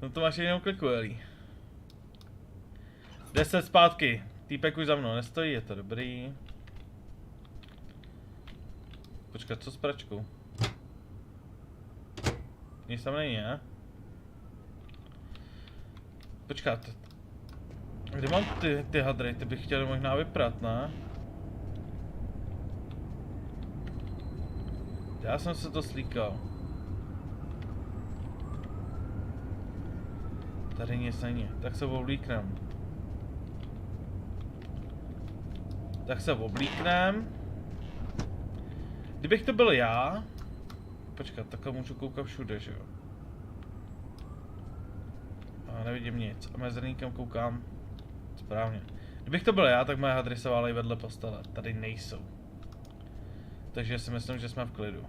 No to máš jenom kliku, Eli. 10 zpátky. Týpek už za mnou nestojí, je to dobrý. Počkat, co s pračkou? Nic tam není, ne? Počkat. Kde mám ty hadry? Ty bych chtěl možná vyprat, ne? Já jsem se to slíkal. Tady nic není, tak se oblíknem. Kdybych to byl já... Počkat, takhle můžu koukat všude, že jo? A nevidím nic. A mezerníkem koukám správně. Kdybych to byl já, tak moje hadry se válejí vedle postele. Tady nejsou. Takže si myslím, že jsme v klidu.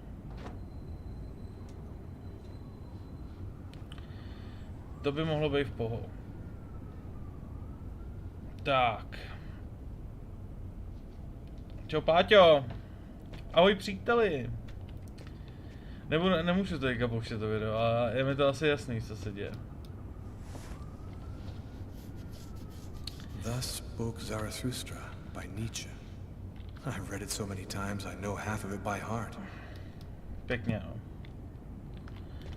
To by mohlo být v pohodě. Tak. Čau, Páťo. Ahoj, příteli. Nemůžu to teďka pouštět to video, ale je mi to asi jasný, co se děje. Thus spoke Zarathustra by Nietzsche. I've read it so many times I know half of it by heart. Pěkně, no.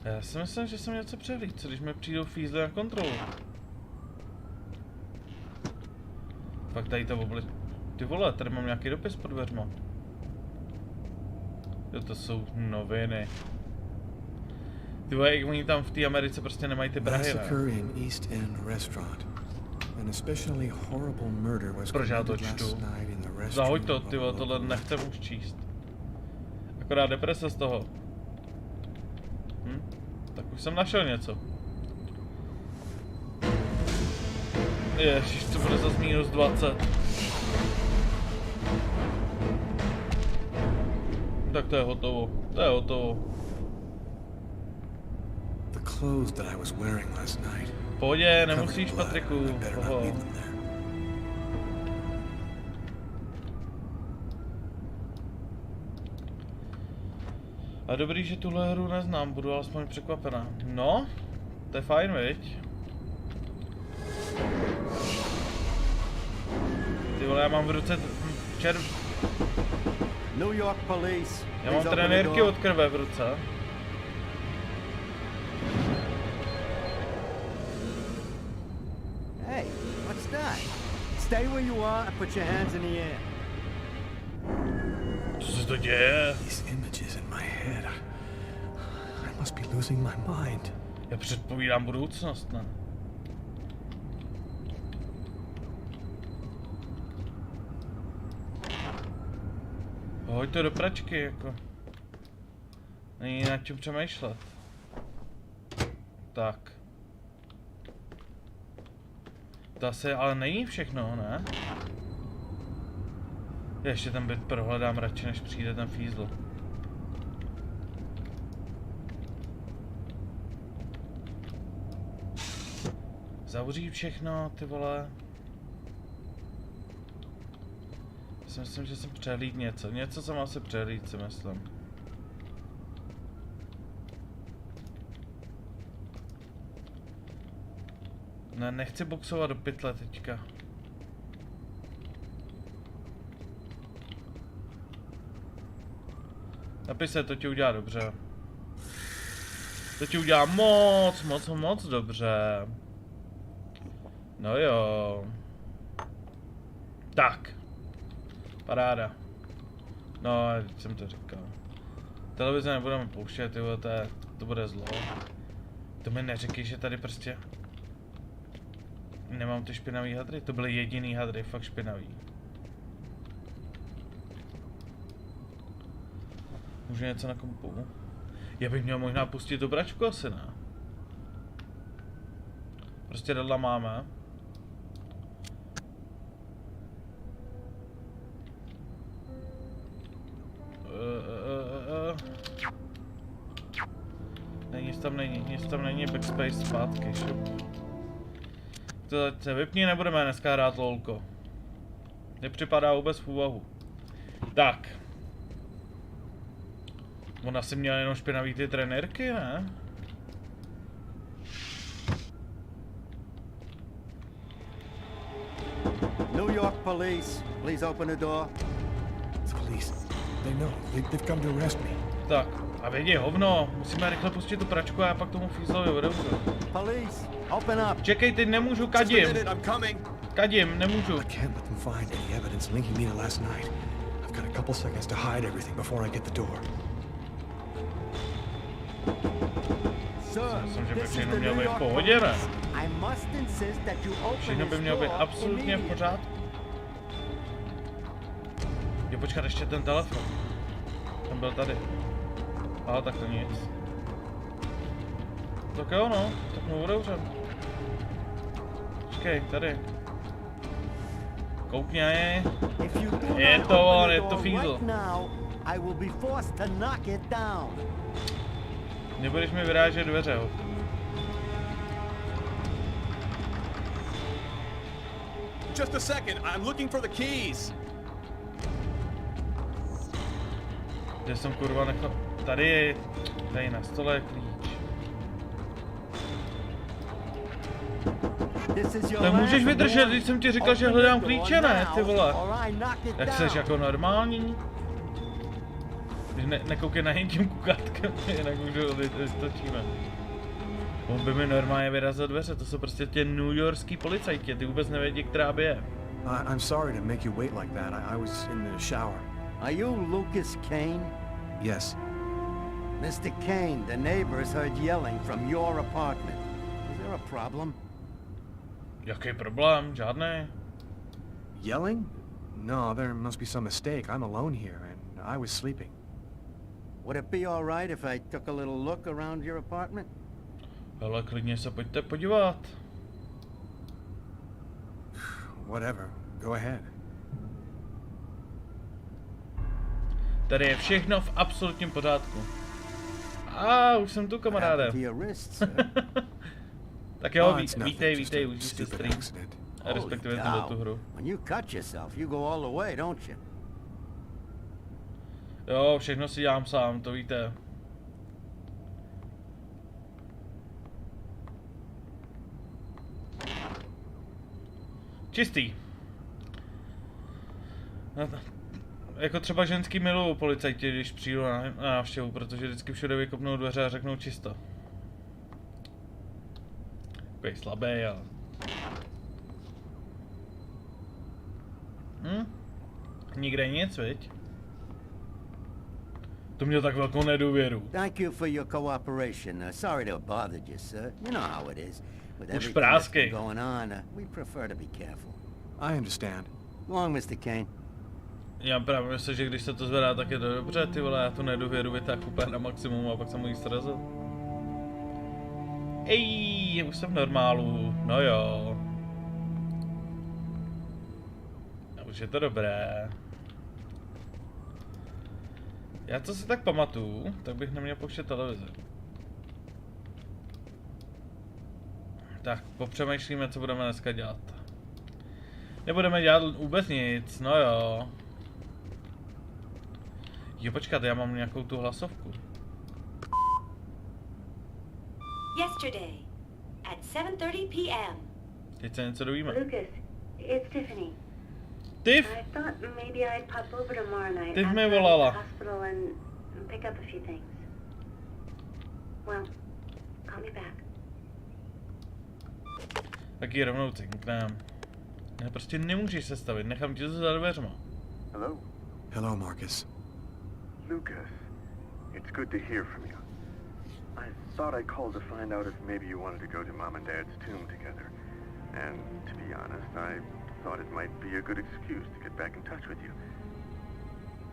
Já si myslím, že jsem něco přehlídl, co když mi přijdou fízly na kontrolu. Fakt tady to obli... Ty vole, tady mám nějaký dopis pod dveřma. Jo, to jsou noviny. Ty vole, jak oni tam v té Americe prostě nemají ty Prahy, ne? Proč já to čtu? Zahoď to, ty vole, tohle nechcem už číst. Akorát deprese z toho. Tak už jsem našel něco. Ježiš, to bude zase minus 20. Tak to je hotovo. To je hotovo. Pohodě, nemusíš, Patriku. Poho. A dobrý, že tuhle hru neznám, budu alespoň překvapená. No, to je fajn, viď? Ty vole, já mám v ruce New York Police. Já mám trenérky od krve v ruce. Hey, what's that? Stay where you are and put your hands in the air. Co se se to děje? These images in my head. I must be losing my mind. Já předpovídám budoucnost, ne? Hoď to do pračky, jako. Není nad čím přemýšlet. Tak. To asi ale není všechno, ne? Ještě ten byt prohledám radši, než přijde ten fízl. Zavřít všechno, ty vole. Já si myslím, že jsem přehlíd něco. Něco jsem asi přehlíd, si myslím. Ne, nechci boxovat do pytle teďka. Napij se, to ti udělá dobře. To ti udělá moc dobře. No jo. Tak. Paráda. No, teď jsem to říkal. Televize nebudeme pouštět, jo, to bude zlo. To mi neříkej, že tady prostě nemám ty špinavý hadry. To byly jediný hadry, fakt špinavý. Můžu něco na kompu? Já bych měl možná pustit tu bračku, asi ne. Prostě dadla máme. Nic tam není, backspace zpátky, šup. To se vypni, nebudeme dneska hrát lolko. Nepřipadá vůbec v úvahu. Tak. On asi měl jenom špinavý ty trenérky, ne? New York police, please open the door. It's police. They know. They've come to arrest me. Tak, a vědě, hovno. Musíme rychle pustit tu pračku a já pak tomu fízlovi odevřu. Police, open up. Čekej, teď nemůžu, kadím. Kadím, nemůžu. I can't let them find any evidence linking me to last night. I've got a couple seconds to hide everything before I get the door. Myslím, že by všechno mělo být v pohodě, ne? Všechno by mělo být absolutně v pořádku. Jo, počkat, ještě ten telefon. Ten byl tady. Ale tak to nic. Tak jo, no, tak mu otevřem. Počkej, tady. Koukněj. Je to on, je to fízl. Nebudeš mi vyrážet dveře, jo. Just a second, I'm looking for the keys. Kde jsem kurva nechal? Tady je, tady na stole je klíč. To můžeš vydržet, když jsem ti říkal, že hledám klíče, ne, ty vole. Jak seš jako normální? Nekoukej na jen tím kukátkem, jinak už ho vytočíme. On by mi normálně vyrazil dveře, to jsou prostě tě newyorský policajti, ty vůbec nevědí, která by je. I'm sorry to make you wait like that. I was in the shower. Are you Lucas Kane? Yes. Mr. Kane, the neighbors heard yelling from your apartment. Is there a problem? Jaký problém? Žádný. Yelling? No, there must be some mistake. I'm alone here, and I was sleeping. Would it be all right if I took a little look around your apartment? Ale klidně se pojďte podívat. Whatever. Go ahead. Tady je všechno v absolutním pořádku. A už jsem tu, kamaráde. Tak jo, vítej, už jsi stream. Respektive tu hru. Jo, všechno si dělám sám, to víte. Čistý. Jako třeba ženský milují policajti, když přijdu na návštěvu, protože vždycky všude vykopnou dveře a řeknou čisto. Takový slabý, ale... Nikde nic, viď? To měl tak velkou nedůvěru. Thank you for your cooperation. Sorry to have bothered you, sir. You know how it is. With everything that's been going on, we prefer to be careful. I understand. Long, Mr. Kane. Já právě myslím, že když se to zvedá, tak je to dobře, ty vole, já tu nedůvěru vytáhnu úplně na maximum a pak se mu jí srazit. Ej, už jsem v normálu, no jo. A už je to dobré. Já co si tak pamatuju, tak bych neměl pouštět televizi. Tak, popřemýšlíme, co budeme dneska dělat. Nebudeme dělat vůbec nic, no jo. Jo, počkat, já mám nějakou tu hlasovku. Yesterday, at 7:30 p.m. Teď se něco dovíme. Lucas, it's Tiffany. Tiff? I thought maybe I'd pop over tomorrow night Tiff after mi the volala. hospital and pick up a few things. Well, call me back. Tak ji rovnou cinknám. Ne, prostě nemůžeš se stavit, nechám tě za dveřma. Hello? Hello, Marcus. Lucas, it's good to hear from you. I thought I called to find out if maybe you wanted to go to Mom and Dad's tomb together. And to be honest, I thought it might be a good excuse to get back in touch with you.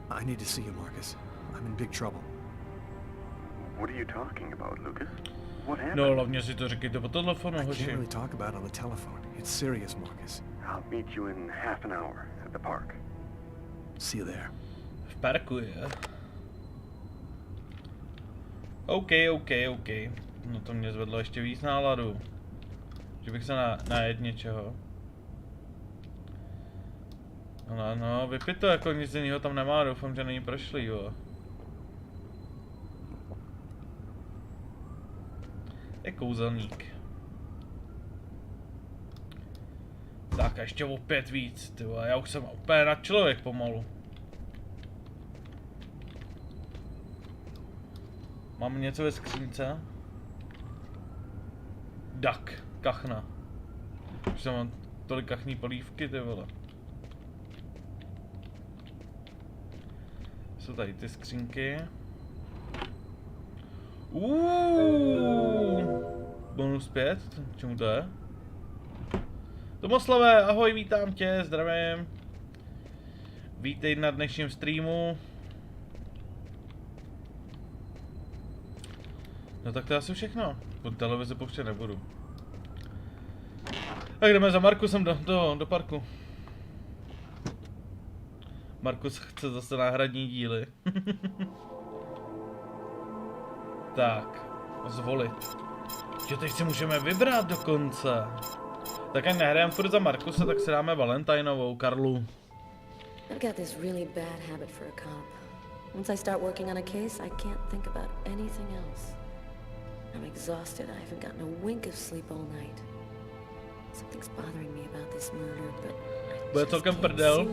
I need to see you, Marcus. I'm in big trouble. What are you talking about, Lucas? What happened? No, hlavně si to říkejte po telefonu, I hoši. can't really talk about it on the telephone. It's serious, Marcus. I'll meet you in half an hour at the park. See you there. V parku je. OK. No to mě zvedlo ještě víc náladu. Že bych se najet něčeho. No, vypij to, jako nic jiného tam nemá, doufám, že není prošlý, jo. Je kouzelník. Tak a ještě o 5 víc, ty vole, já už jsem úplně nad člověk pomalu. Mám něco ve skřínce? Kachna. Už jsem mám tolik kachní polívky, ty vole. Jsou tady ty skřínky. Bonus 5, čemu to je? Tomoslave, ahoj, vítám tě, zdravím. Vítej na dnešním streamu. No tak to je asi všechno. Po televizi pouštět nebudu. Tak jdeme za Markusem do parku. Markus chce zase náhradní díly. Tak, zvolit. Jo, teď si můžeme vybrat dokonce. Tak ať nehrajeme furt za Markuse, tak si dáme Valentinovou, Karlu. I've got this really bad habit for a cop. Once I start working on a case, I can't think about anything else. I'm exhausted. I haven't gotten a wink of sleep all night. Something's bothering me about this murder, but bude celkem prdel,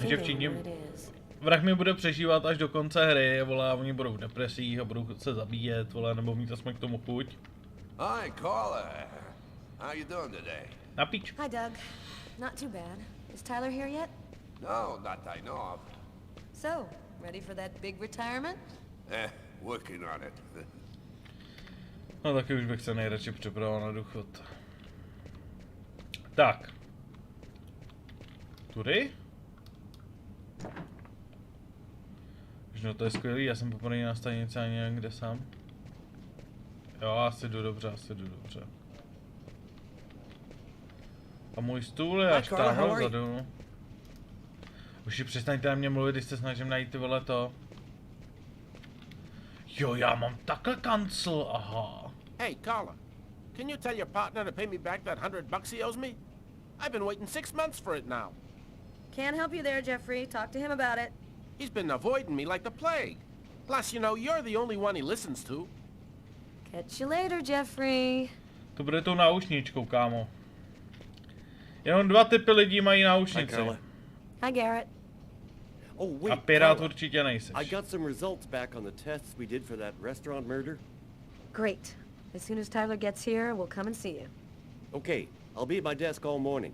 že všichni vrah mi bude přežívat až do konce hry, vole, a oni budou v depresích a budou se zabíjet, vole, nebo mít aspoň k tomu chuť. Hi, Carla. How you doing today? Na píč. Hi, Doug. Not too bad. Is Tyler here yet? No, not I know of. So, ready for that big retirement? Working on it. No taky už bych se nejradši připravil na důchod. Tak. Tudy? No to je skvělý, já jsem poprvé na stanici ani nevím, kde jsem. Jo, asi jdu dobře. A můj stůl je až tamhle vzadu. Už si přestaňte na mě mluvit, když se snažím najít ty vole to. Jo, já mám takhle kancel, aha. Hey, Carla, can you tell your partner to pay me back that $100 he owes me? I've been waiting 6 months for it now. Can't help you there, Jeffrey. Talk to him about it. He's been avoiding me like the plague. Plus, you know, you're the only one he listens to. Catch you later, Jeffrey. To bude tou náušničkou, kámo. Jenom 2 typy lidí mají náušnici. Hi, Garrett. Oh, wait, a pirát Carla, určitě nejseš. I got some results back on the tests we did for that restaurant murder. Great. As soon as Tyler gets here, we'll come and see you. Okay, I'll be at my desk all morning.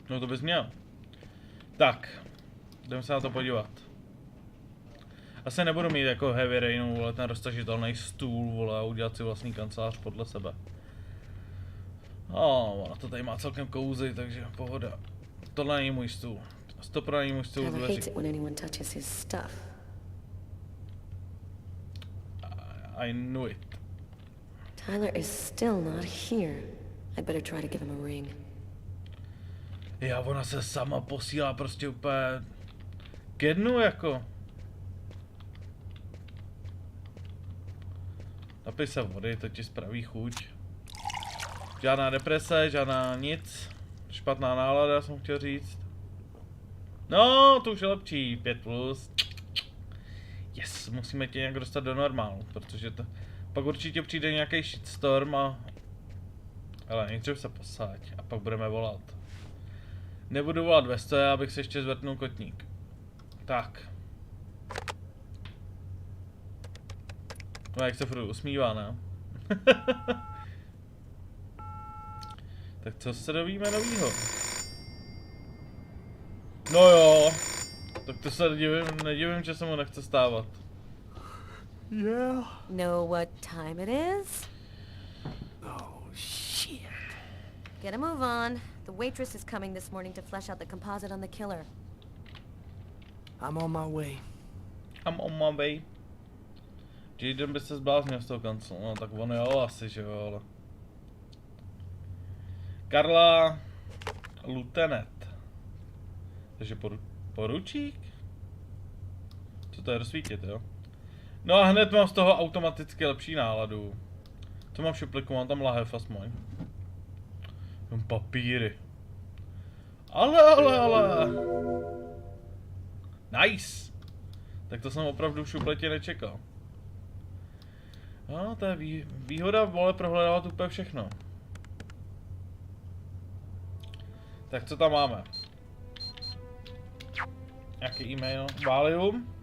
No to bys měl. Tak, jdeme se na to podívat. Asi nebudu mít jako Heavy Rainu, vole, ten roztažitelný stůl, vole, a udělat si vlastní kancelář podle sebe. A to tady má celkem kouzy, takže pohoda. Tohle není můj stůl. 100% není můj stůl z dveří. I knew it. Tyler is still not here. I better try to give him a ring. Já, ona se sama posílá prostě úplně ke dnu jako. Napij se vody, to ti spraví chuť. Žádná deprese, žádná nic. Špatná nálada, jsem chtěl říct. No, to už je lepší, 5+. Yes, musíme tě nějak dostat do normálu, protože to... Pak určitě přijde nějaký shitstorm a... Ale nejdřív se posaď a pak budeme volat. Nebudu volat ve stoje, abych se ještě zvrtnul kotník. Tak. No jak se furt usmívá, ne? Tak co se dovíme novýho? No jo. Tak to se nedivím, že se mu nechce stávat. Yeah. Know what time it is? Oh, shit. Get a move on. The waitress is coming this morning to flesh out the composite on the killer. I'm on my way. I'm on my way. Jaden by se zbláznil z toho kanclu, no tak on jo, asi, že jo, ale... Karla... Lieutenant. Takže poručík? Co to je rozsvítit, jo? No a hned mám z toho automaticky lepší náladu. Co mám v šupliku? Mám tam lahev aspoň. Mám papíry. Ale. Nice. Tak to jsem opravdu v šupletě nečekal. No, to je výhoda, vole, prohledávat úplně všechno. Tak co tam máme? Jaký e-mail? Valium.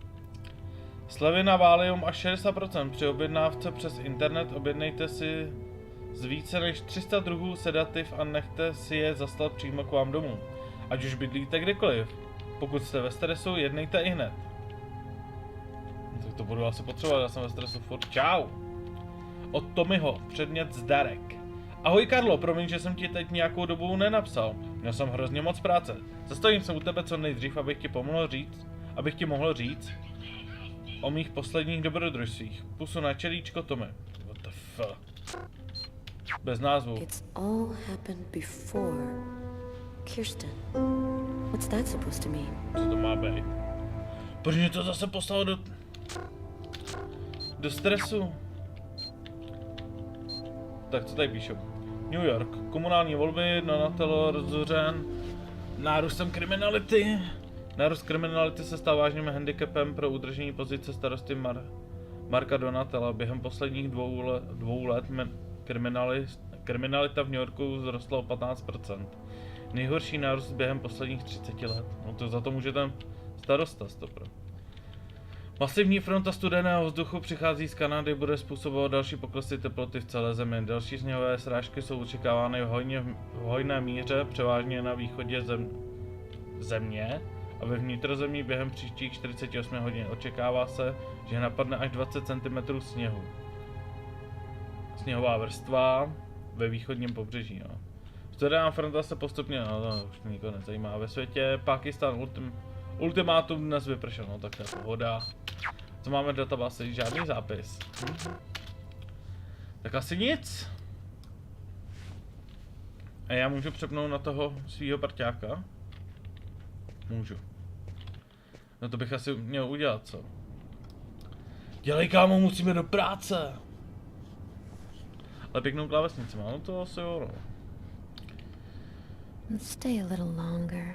Slevy na Valium až 60% při objednávce přes internet. Objednejte si z více než 300 druhů sedativ a nechte si je zaslat přímo k vám domů. Ať už bydlíte kdekoliv. Pokud jste ve stresu, jednejte i hned. Tak to budu asi potřebovat, já jsem ve stresu furt. Čau! Od Tommyho, předmět zdarek. Ahoj Karlo, promiň, že jsem ti teď nějakou dobu nenapsal. Měl jsem hrozně moc práce. Zastavím se u tebe co nejdřív, abych ti mohl říct o mých posledních dobrodružstvích. Pusu na čelíčko Tommy. What the fuck? Bez názvu. It's all happened before. Kirsten. What's that supposed to mean? Co to má být? Proč mě to zase poslalo do stresu? Tak co tady píšu? New York. Komunální volby, Donatello rozhořen nárůstem kriminality. Nárůst kriminality se stává vážným handicapem pro udržení pozice starosty Marka Donatella. Během posledních dvou let kriminalita v New Yorku vzrostla o 15%. Nejhorší nárůst během posledních 30 let. No to za to může ten starosta stopro. Masivní fronta studeného vzduchu přichází z Kanady, bude způsobovat další poklesy teploty v celé zemi. Další sněhové srážky jsou očekávány v hojné míře, převážně na východě země a ve vnitrozemí během příštích 48 hodin. Očekává se, že napadne až 20 cm sněhu. Sněhová vrstva ve východním pobřeží. No. Studená fronta se postupně, no to už nikoho nezajímá. Ve světě Pákistán ultimátum dnes vypršel, no tak to je pohoda. Co máme v databázi? Žádný zápis. Tak asi nic. A já můžu přepnout na toho svýho parťáka? Můžu. No to bych asi měl udělat, co? Dělej kámo, musíme do práce! Ale pěknou klávesnici mám, no to asi jo, no. Stay a little longer.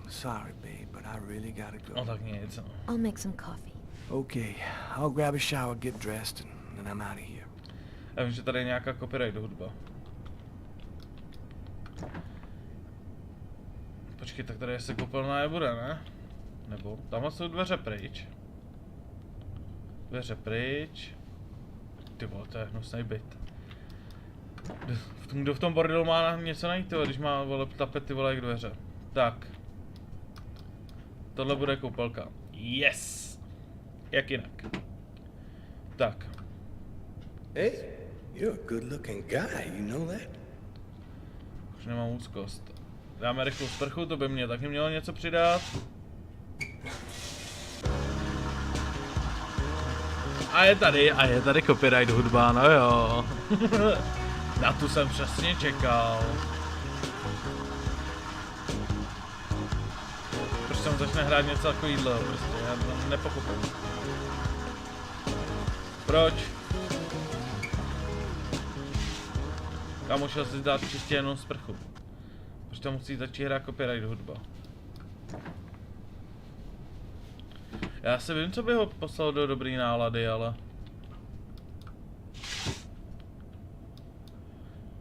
Sorry, babe, but I really gotta go. No tak nic, no. I'll make some coffee. Okay, I'll grab a shower, get dressed, and I'm out of here. Já vím, že tady je nějaká copyright hudba. Počkej, tak tady jestli koupelná nebude, ne? Nebo, tamhle jsou dveře pryč. Dveře pryč. Ty vole, to je hnusný byt. Kdo v tom bordelu má něco najít, tyhle, když má vole tapety, vole, jak dveře. Tak. Tohle bude koupelka. Yes! Jak jinak. Tak. Hey, you're a good-looking guy, you know that? Už nemám úzkost. Dáme rychlou sprchu, to by mě taky mělo něco přidat. A je tady copyright hudba, no jo. Na tu jsem přesně čekal. Proč tam začne hrát něco takovýhle, prostě, já to nepochopím. Proč? Kámo, šel si dát čistě jenom sprchu. Proč tam musí začít hrát copyright hudba? Já si vím, co by ho poslal do dobrý nálady, ale...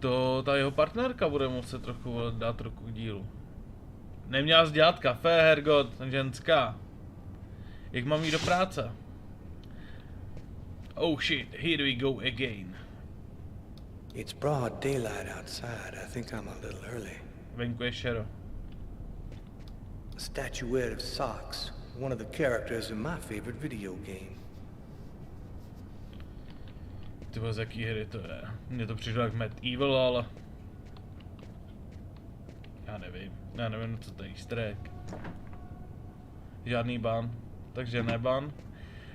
To ta jeho partnerka bude muset trochu dát trochu k dílu. Neměla jsi dělat kafe, hergot, ženská. Jak mám jít do práce? Oh shit, here we go again. It's broad daylight outside. I think I'm a little early. Venku je šero. A statuette of Socks, one of the characters in my favorite video game. Ty z jaký hry to je? Mně to přišlo jak Medieval, ale... Já nevím, co to je easter egg. Žádný ban, takže neban.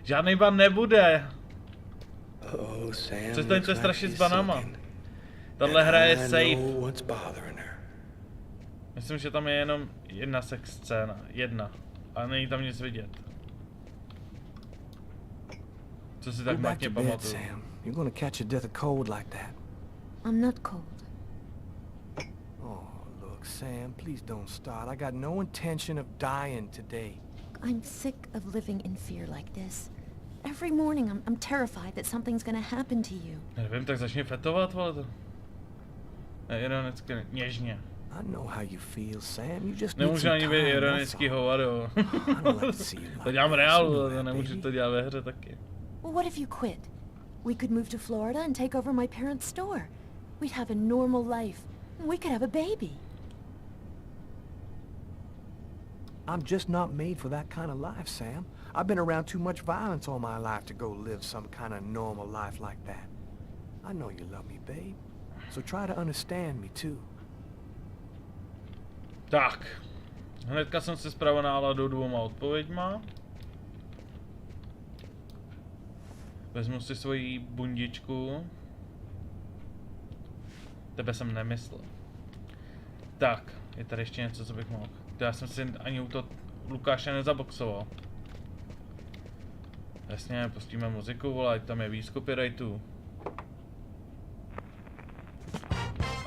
Žádný ban nebude! Přestaňte strašit s banama. Tahle hra je safe. Myslím, že tam je jenom jedna sex scéna. Jedna. Ale není tam nic vidět. Co si tak matně pamatuju. You're gonna catch a death of cold like that. I'm not cold. Oh, look, Sam, please don't start. I got no intention of dying today. I'm sick of living in fear like this. Every morning I'm terrified that something's gonna happen to you. Nevím, tak začni fetovat, vole to. Ironicky, něžně. I know how you feel, Sam. You just nemůžu ani být ironický hovado. To dělám reálu, ale nemůžu to dělat ve hře taky. Well, what if you quit? We could move to Florida and take over my parents' store. We'd have a normal life. We could have a baby. I'm just not made for that kind of life, Sam. I've been around too much violence all my life to go live some kind of normal life like that. I know you love me, babe. So try to understand me too. Tak. Hnedka jsem se zprava náladu dvouma odpověďma. Vezmu si svoji bundičku. Tebe jsem nemyslel. Tak, je tady ještě něco, co bych mohl. Já jsem si ani u toho Lukáše nezaboxoval. Jasně, pustíme muziku, vole, ať tam je víc copyrightů.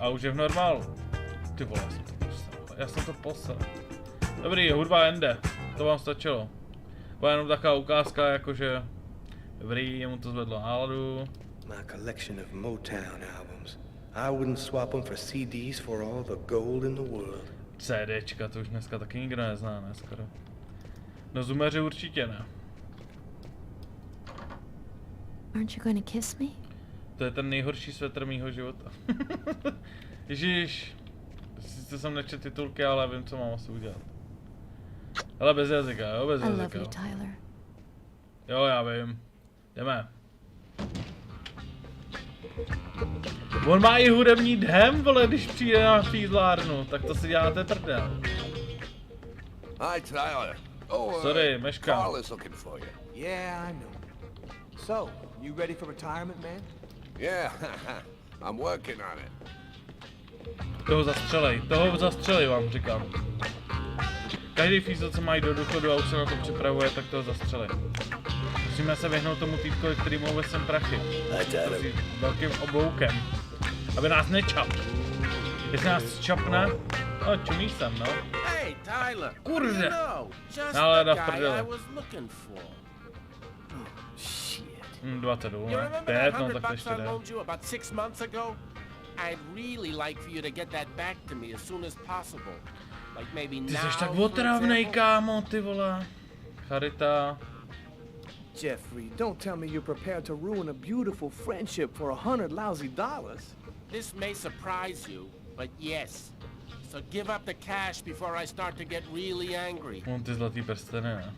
A už je v normálu. Ty vole, já jsem to poslal. Dobrý, hudba jinde. To vám stačilo. Byla jenom taková ukázka, jakože... Dobrý, jemu to zvedlo náladu. My collection of Motown albums. I wouldn't swap them for CDs for all the gold in the world. CDčka, to už dneska taky nikdo nezná, ne skoro. No zumeři určitě ne. Aren't you going to kiss me? To je ten nejhorší svetr mýho života. Ježíš. Sice jsem nečetl titulky, ale vím, co mám asi udělat. Ale bez jazyka, jo, bez jazyka. I love you, Tyler. Jo, já vím. Jdeme. On má i hudební dhem, vole, když přijde na fízlárnu, tak to si děláte prdel. Hi, Tyler. Oh, sorry, meškám. Carl is looking for you. Yeah, I know. So, you ready for retirement, man? Yeah, I'm working on it. Toho zastřelej vám říkám. Každý fízl, co mají do důchodu a už se na to připravuje, tak toho zastřelej. Musíme se vyhnout tomu týpkovi, který mu vezem prachy. Velkým obloukem. Aby nás nečap. Jestli nás čapne, no čumí jsem, no. Hey, Tyler. Kurže. Nálada v prdele. 22, ne? 5, no tak to ještě jde. I'd really like for you to get that back to me as soon as possible. Like maybe now. Ty jsi tak otravnej, kámo, ty vole. Charita. Jeffrey, don't tell me you're prepared to ruin a beautiful friendship for $100 lousy. This may surprise you, but yes. So give up the cash before I start to get really angry. Ty zlatý prsteny, ne?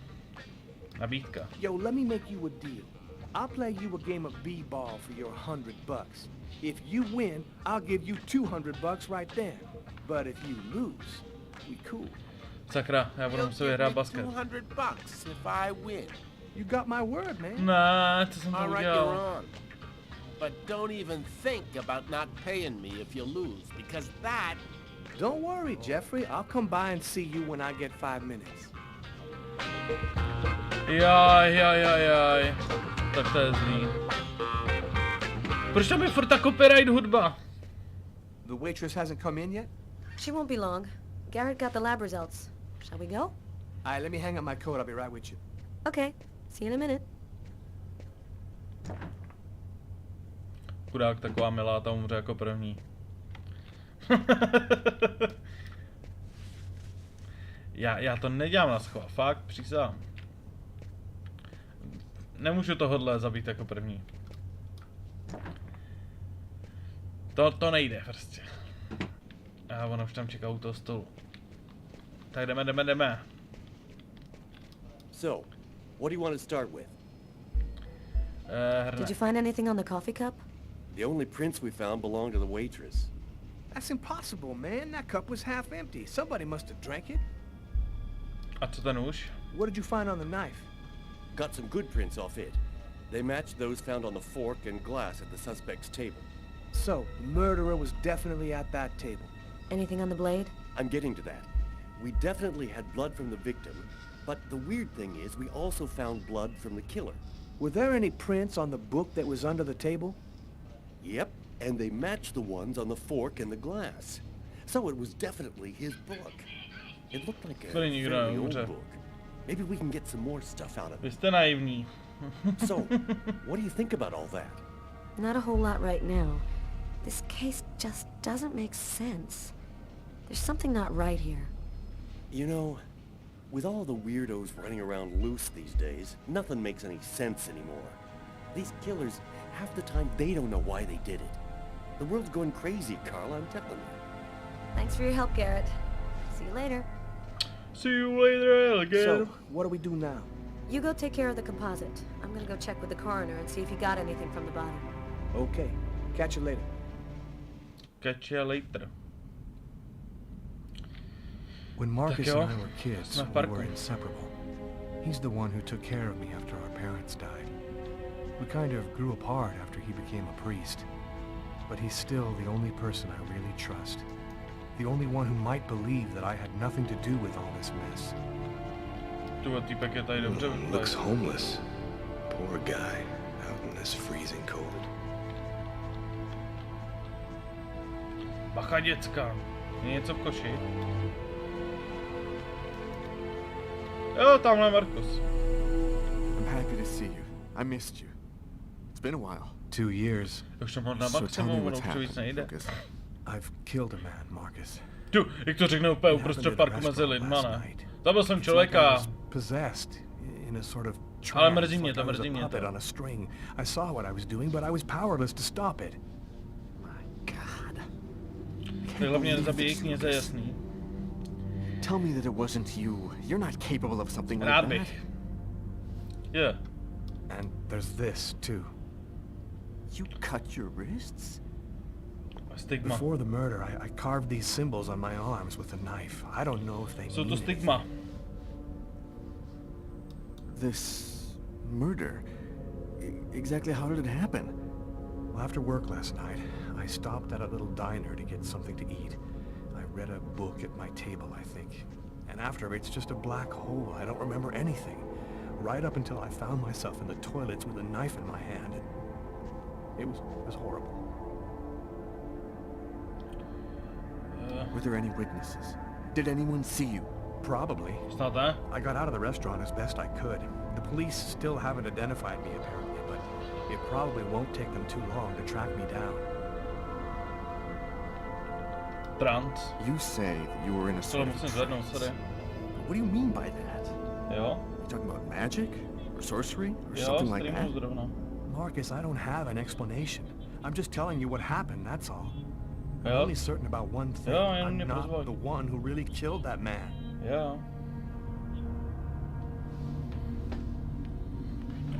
Nabídka. Yo, let me make you a deal. I'll play you a game of b-ball for your $100. If you win, I'll give you $200 right then. But if you lose, we cool. Sakra, já budu muset vyhrát basket. $200 if I win. You got my word, man. Ne, to jsem to All right, udělal. you're on. But don't even think about not paying me if you lose, because that... Don't worry, Jeffrey. I'll come by and see you when I get 5 minutes. Jaj. Tak to je zlý. Proč tam je furt ta copyright hudba? The waitress hasn't come in yet? She won't be long. Garrett got the lab results. Shall we go? All right, let me hang up my coat. I'll be right with you. Okay. See you in a minute. Chudák, taková milá, ta umře jako první. já to nedělám na schvál, fakt, přísahám. Nemůžu tohodle zabít jako první. To nejde prostě. A ono už tam čeká u toho stolu. Tak jdeme. So, what do you want to start with? Did you find anything on the coffee cup? The only prints we found belonged to the waitress. That's impossible, man. That cup was half empty. Somebody must have drank it. A co ten nůž? What did you find on the knife? Got some good prints off it. They matched those found on the fork and glass at the suspect's table. So, the murderer was definitely at that table. Anything on the blade? I'm getting to that. We definitely had blood from the victim, but the weird thing is we also found blood from the killer. Were there any prints on the book that was under the table? Yep, and they matched the ones on the fork and the glass. So it was definitely his book. It looked like a very old book. Maybe we can get some more stuff out of it. Jste naivní. So, what do you think about all that? Not a whole lot right now. This case just doesn't make sense. There's something not right here. You know, with all the weirdos running around loose these days, nothing makes any sense anymore. These killers, half the time they don't know why they did it. The world's going crazy, Carl, I'm telling you. Thanks for your help, Garrett. See you later. See you later, alligator. So, what do we do now? You go take care of the composite. I'm gonna go check with the coroner and see if he got anything from the body. Okay. Catch you later. Catch you later. When Marcus and I were kids, we were inseparable. He's the one who took care of me after our parents died. We kind of grew apart after he became a priest. But he's still the only person I really trust. The only one who might believe that I had nothing to do with all this mess. Looks homeless. Poor guy, out in this freezing cold. Bacha, děcka. Je něco v koši? Jo, tamhle Markus. I'm happy to see you. I missed you. It's been a while. 2 years. So tell me what's happened, Lucas. I've killed a man, Marcus. Tu, jak to řekne úplně uprostřed parku mezi lidma, ne? Zabil jsem člověka. Possessed in a sort of ale mrzí mě to. On a string. I saw what I was doing, but I was powerless to stop it. My God. Tak hlavně nezabíjí kněze, jasný. Tell me that it wasn't you. You're not capable of something like rád that. bych. Yeah. And there's this, too. You cut your wrists? Stigma. Before the murder, I carved these symbols on my arms with a knife. I don't know if they So mean to stigma. This murder, exactly how did it happen? Well, after work last night, I stopped at a little diner to get something to eat. I read a book at my table, I think. And after, it's just a black hole. I don't remember anything. Right up until I found myself in the toilets with a knife in my hand. It was horrible. Were there any witnesses? Did anyone see you? Probably. It's not that. I got out of the restaurant as best I could. The police still haven't identified me apparently, but it probably won't take them too long to track me down. Trans. You say that you were in a sort of trance. What do you mean by that? Jo. You talking about magic? Or sorcery? Or something like that? Marcus, I don't have an explanation. I'm just telling you what happened, that's all. I'm only certain about one thing. I'm not the one who really killed that man. Jo.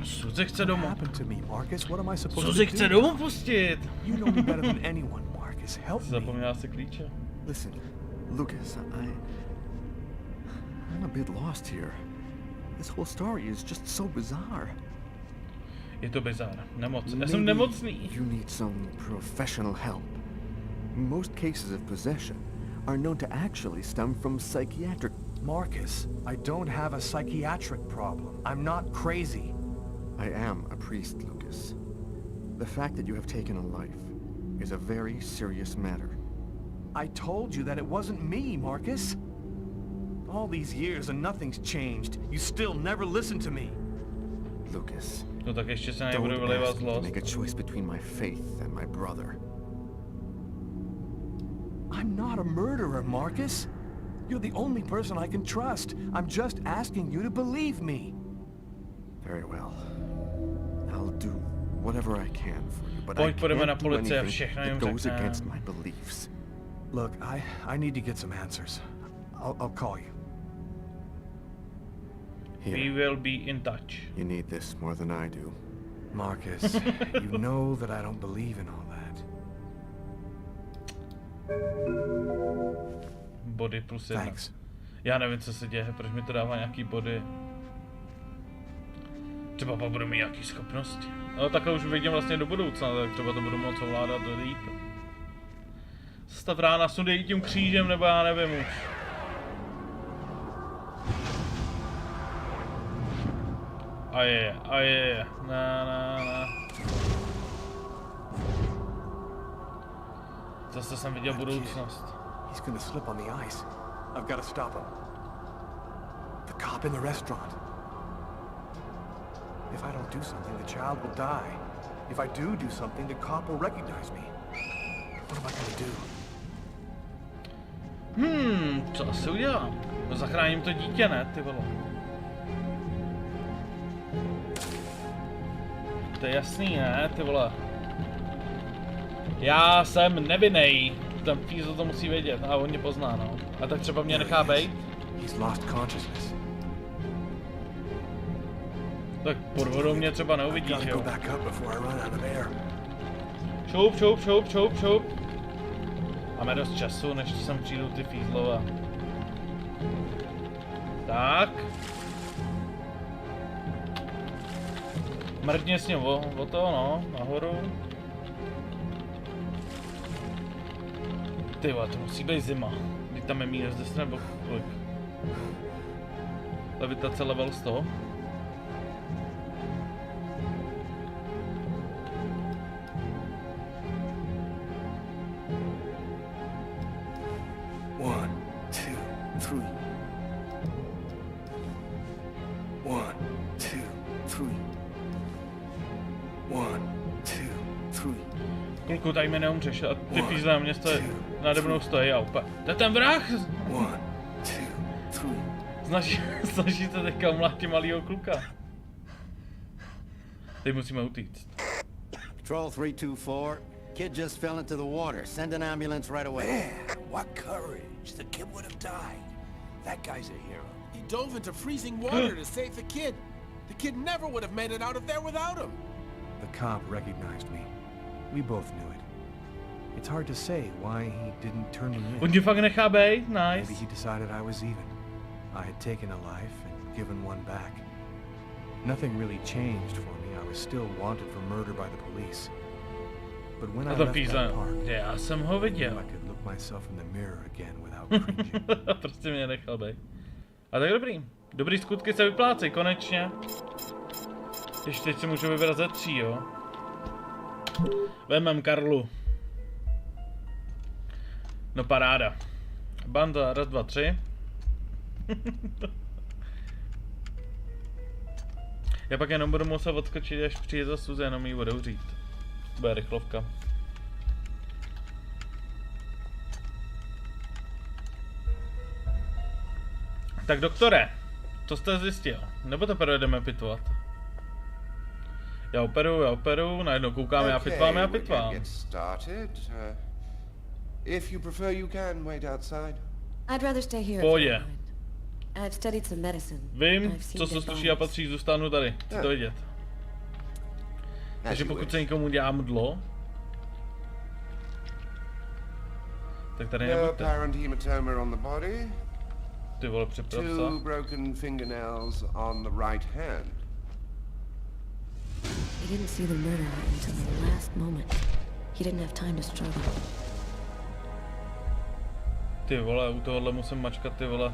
Suzy chce domů. What happened to me, Marcus? What am I supposed Suzy to chce do? domů pustit. You know me better than anyone, Marcus. Help me. Zapomněla si klíče. Listen, Lucas, I'm a bit lost here. This whole story is just so bizarre. Je to bizár. Já jsem nemocný. You need some professional help. Most cases of possession are known to actually stem from psychiatric... Marcus, I don't have a psychiatric problem. I'm not crazy. I am a priest, Lucas. The fact that you have taken a life is a very serious matter. I told you that it wasn't me, Marcus. All these years and nothing's changed. You still never listen to me. Lucas, no tak ještě se nebudu vylévat don't ask me to zlost. make a choice between my faith and my brother. I'm not a murderer, Marcus. You're the only person I can trust. I'm just asking you to believe me. Very well. I'll do whatever I can for you, but Pojď, I půjdeme na can't do policii a anything všechno that jim goes řekneme. against my beliefs. Look, I need to get some answers. I'll call you. Here. We will be in touch. You need this more than I do. Marcus, you know that I don't believe in all that. Body plus 1. Thanks. Já nevím, co se děje, proč mi to dává nějaký body. Třeba pak budu mít nějaký schopnosti. No takhle už vidím vlastně do budoucna, tak třeba to budu moc ovládat líp. Zastav rána, sundej tím křížem, nebo já nevím už. A je, na. Zase jsem viděl budoucnost. He's gonna slip on the ice. I've got to stop him. The cop in the restaurant. If I don't do something, the child will die. If I do something, the cop will recognize me. What am I gonna do? Co asi udělám? No zachráním to dítě, ne, ty vole. To je jasný, ne, ty vole. Já jsem nevinnej. Ten fízl to musí vědět a on mě pozná, no. A tak třeba mě nechá bejt. He's lost consciousness. Tak pod vodou mě třeba neuvidíš, jo. Šoup. Máme dost času, než sem přijdou ty fízlové. Tak. Mrdně s ním o to, no, nahoru. Ty vole, to musí být zima. Teď tam je minus 10 nebo kolik. Levitace level 100. Kluku, tady mi neumřeš a ty fízle na mě nade mnou stojí a úplně. To je ten vrah! Snaží se teďka umlátit malýho kluka. Teď musíme utíct. Patrol 324, kid just fell into the water. Send an ambulance right away. Man, what courage. The kid would have died. That guy's a hero. He dove into freezing water to save the kid. The kid never would have made it out of there without him. The cop recognized me. We both knew it. It's hard to say why he didn't turn me in. On tě fakt nechá bejt? Nice. Maybe he decided I was even. I had taken a life and given one back. Nothing really changed for me. I was still wanted for murder by the police. But when I left that park, já jsem ho viděl. I could look myself in the mirror again without cringing. Prostě mě nechal bejt. A tak dobrý. Dobrý skutky se vyplácejí, konečně. Ještě teď si můžu vybrat ze 3, jo. Vemem Karlu. No paráda. Banda, 1, 2, 3. Já pak jenom budu muset odskočit, až přijde za Suzy, jenom jí odevřít. Bude rychlovka. Tak doktore, co jste zjistil? Nebo teprve jdeme pitvat? Já operu, najednou koukám, já pitvám. If you prefer, you can wait outside. I'd rather stay here. Pohodě. I've studied some medicine. Vím, co se sluší a patří, zůstanu tady. Chci to vidět. Takže pokud se někomu dělá mdlo, tak tady nebuďte. Ty vole, připrav se. 2 broken fingernails on the right hand. He didn't see the murderer until the last moment. He didn't have time to struggle. Ty vole, u tohohle musím mačkat, ty vole.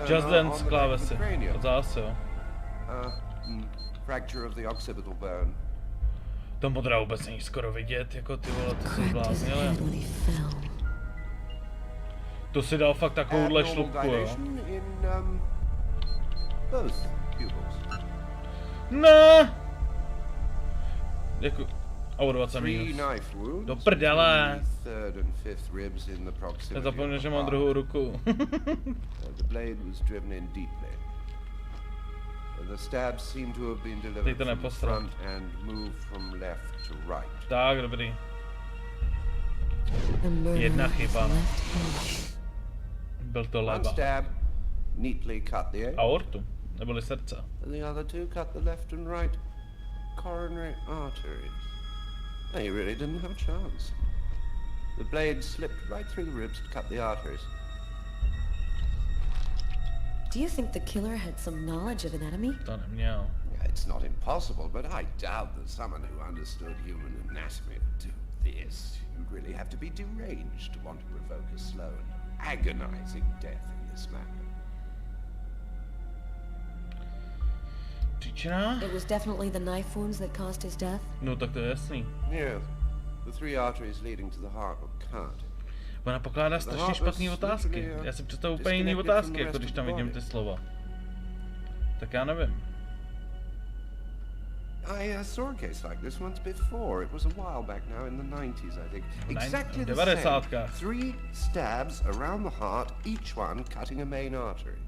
Just Dance klávesy. Zase, jo. Fracture of the occipital bone. To modrá vůbec není skoro vidět, jako ty vole, to se zbláznili. To si dal fakt takovouhle šlupku, jo. Ne! Jako... O 20 minus. Do prdele! Já zapomněl, že mám druhou ruku. Teď to nepostrat. Tak, dobrý. Jedna chyba. Byl to leva. Aortu, neboli srdce. He really didn't have a chance. The blade slipped right through the ribs and cut the arteries. Do you think the killer had some knowledge of anatomy? To neměl. It's not impossible, but I doubt that someone who understood human anatomy would do this. You'd really have to be deranged to want to provoke a slow and agonizing death in this manner. It was definitely the knife wounds that caused his death? No, tak to je jasný. Yes. The 3 arteries leading to the heart were cut. Ona pokládá strašně špatný otázky. Já si představuji úplně jiný otázky, jako když tam vidím ty slova. Tak já nevím. I saw a case like this once before. It was a while back now, in the 90s, I think. Exactly the same. 3 stabs around the heart, each one cutting a main artery.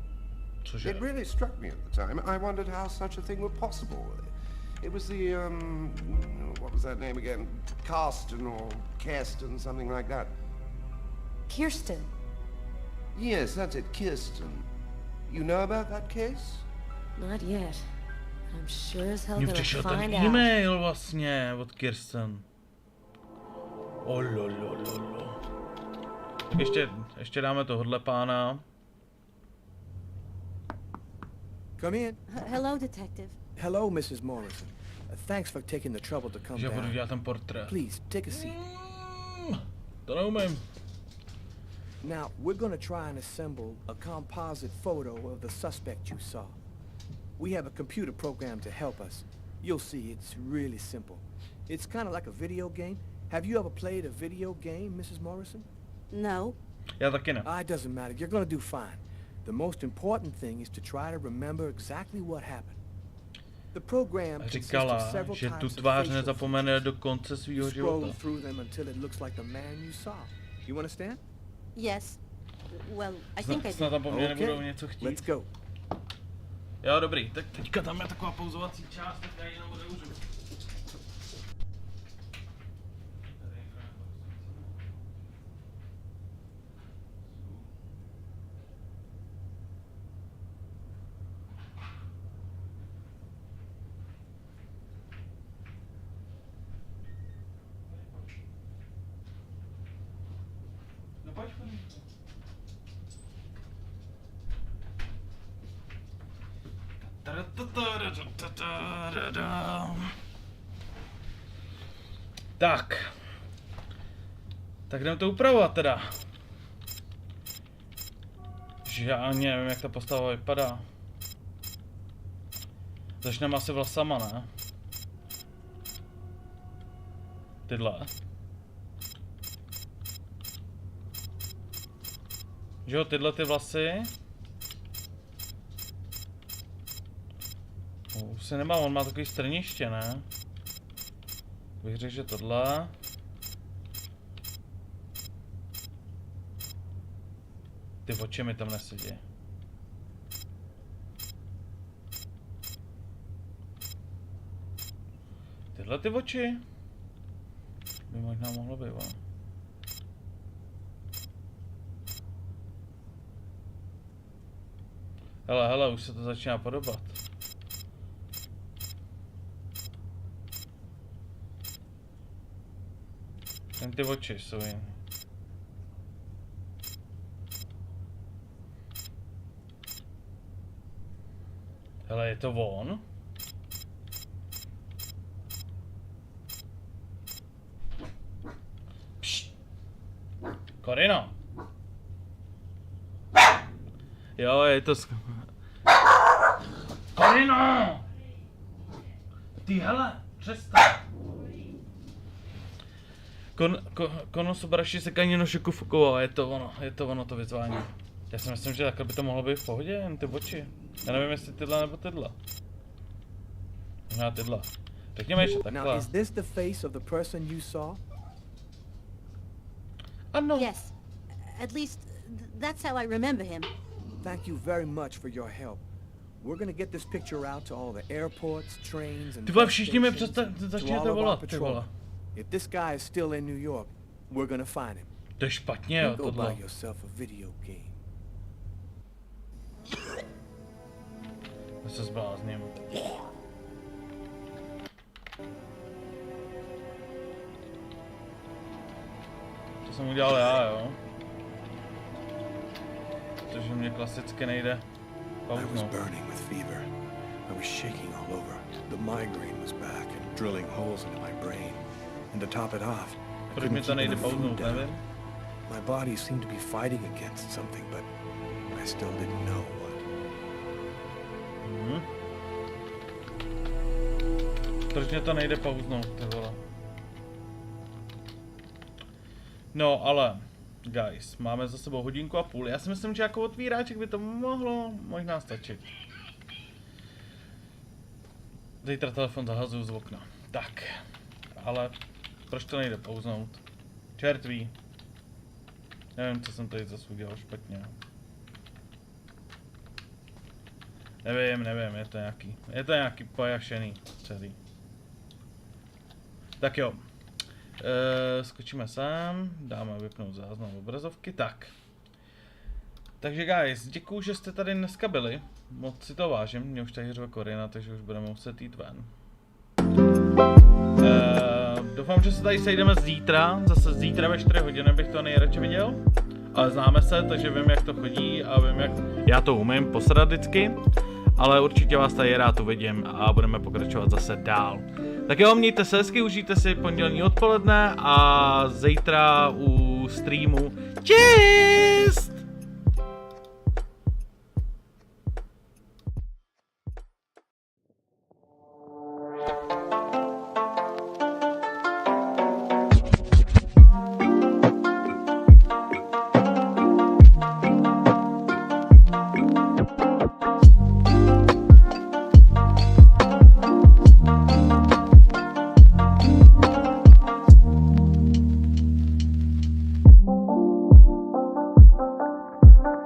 It really struck me at the time. I wondered how such a thing were possible. It was the, what was that name again? Karsten or Kirsten, something like that. Kirsten? Yes, that's it, Kirsten. You know about that case? Not yet. I'm sure as hell Mně gonna přišel ten find out. e-mail vlastně od Kirsten. Ololololo. Tak ještě dáme tohodle pána. Come in. Hello, detective. Hello, Mrs. Morrison. Thanks for taking the trouble to come down. Že budu dělat ten portrét. Please, take a seat. To neumím. Now, we're gonna try and assemble a composite photo of the suspect you saw. We have a computer program to help us. You'll see, it's really simple. It's kind of like a video game. Have you ever played a video game, Mrs. Morrison? No. Já taky ne. It doesn't matter. You're gonna do fine. The most important thing is to try to remember exactly what happened. The program říkala, že tu tvář nezapomene do konce svýho života. Through them until it looks like the man you saw. You understand? Yes. Well, I think I do. Snad tam po mně nebudou něco chtít. Let's go. Jo, dobrý. Tak teďka tam je taková pauzovací část, tak já jenom odeužu. Tak jdeme to upravovat teda. Že já ani nevím, jak ta postava vypadá. Začneme asi vlasama, ne? Tyhle. Že jo, tyhle ty vlasy. Už se nemá, on má takový strniště, ne? Bych řekl, že tohle. Ty oči mi tam nesedí. Tyhle ty oči by možná mohlo být. Hele, už se to začíná podobat. Jen ty oči jsou jiný. Hele, je to on? Pšt. Korino. Jo, je to Korino! Ty hele, přestaň. Konosobraši se kaní nošeku fukoval, je to ono to vyzvání. Já si myslím, že takhle by to mohlo být v pohodě, jen ty oči. Já nevím, jestli tyhle nebo tyhle. Možná tyhle. Řekněme ještě takhle. Now, is this the face of the person you saw? Ano. Yes. At least that's how I remember him. Thank you very much for your help. We're gonna get this picture out to all the airports, trains, and ty vole, všichni mi začněte volat, ty vole. If this guy is still in New York, we're gonna find him. To je špatně, jo, Go tohle. buy yourself a video game. Já se zblázním. To jsem udělal já, jo. Protože mě klasicky nejde I was burning with fever. I was shaking all over. The migraine was back and drilling holes into my brain. And to top it off, I Proč mi couldn't to keep nejde enough food pauznout, down. nevím. My body seemed to be fighting against something, but I still didn't know what. Proč mě to nejde pauznout, ty vole. No, ale, guys, máme za sebou 1,5 hodiny. Já si myslím, že jako otvíráček by to mohlo možná stačit. Zítra telefon zahazuju z okna. Tak, ale proč to nejde pauznout? Čert ví. Nevím, co jsem tady zase udělal špatně. Nevím, je to nějaký pojašený celý. Tak jo. Skočíme sem, dáme vypnout záznam obrazovky, tak. Takže guys, děkuju, že jste tady dneska byli. Moc si to vážím, mě už tady řve Korina, takže už budeme muset jít ven. Doufám, že se tady sejdeme zítra, zase zítra ve 4 hodiny bych to nejradši viděl. Ale známe se, takže vím, jak to chodí a vím, jak já to umím posadat vždycky. Ale určitě vás tady rád uvidím a budeme pokračovat zase dál. Tak jo, mějte se hezky, užijte si pondělní odpoledne a zítra u streamu. Čus!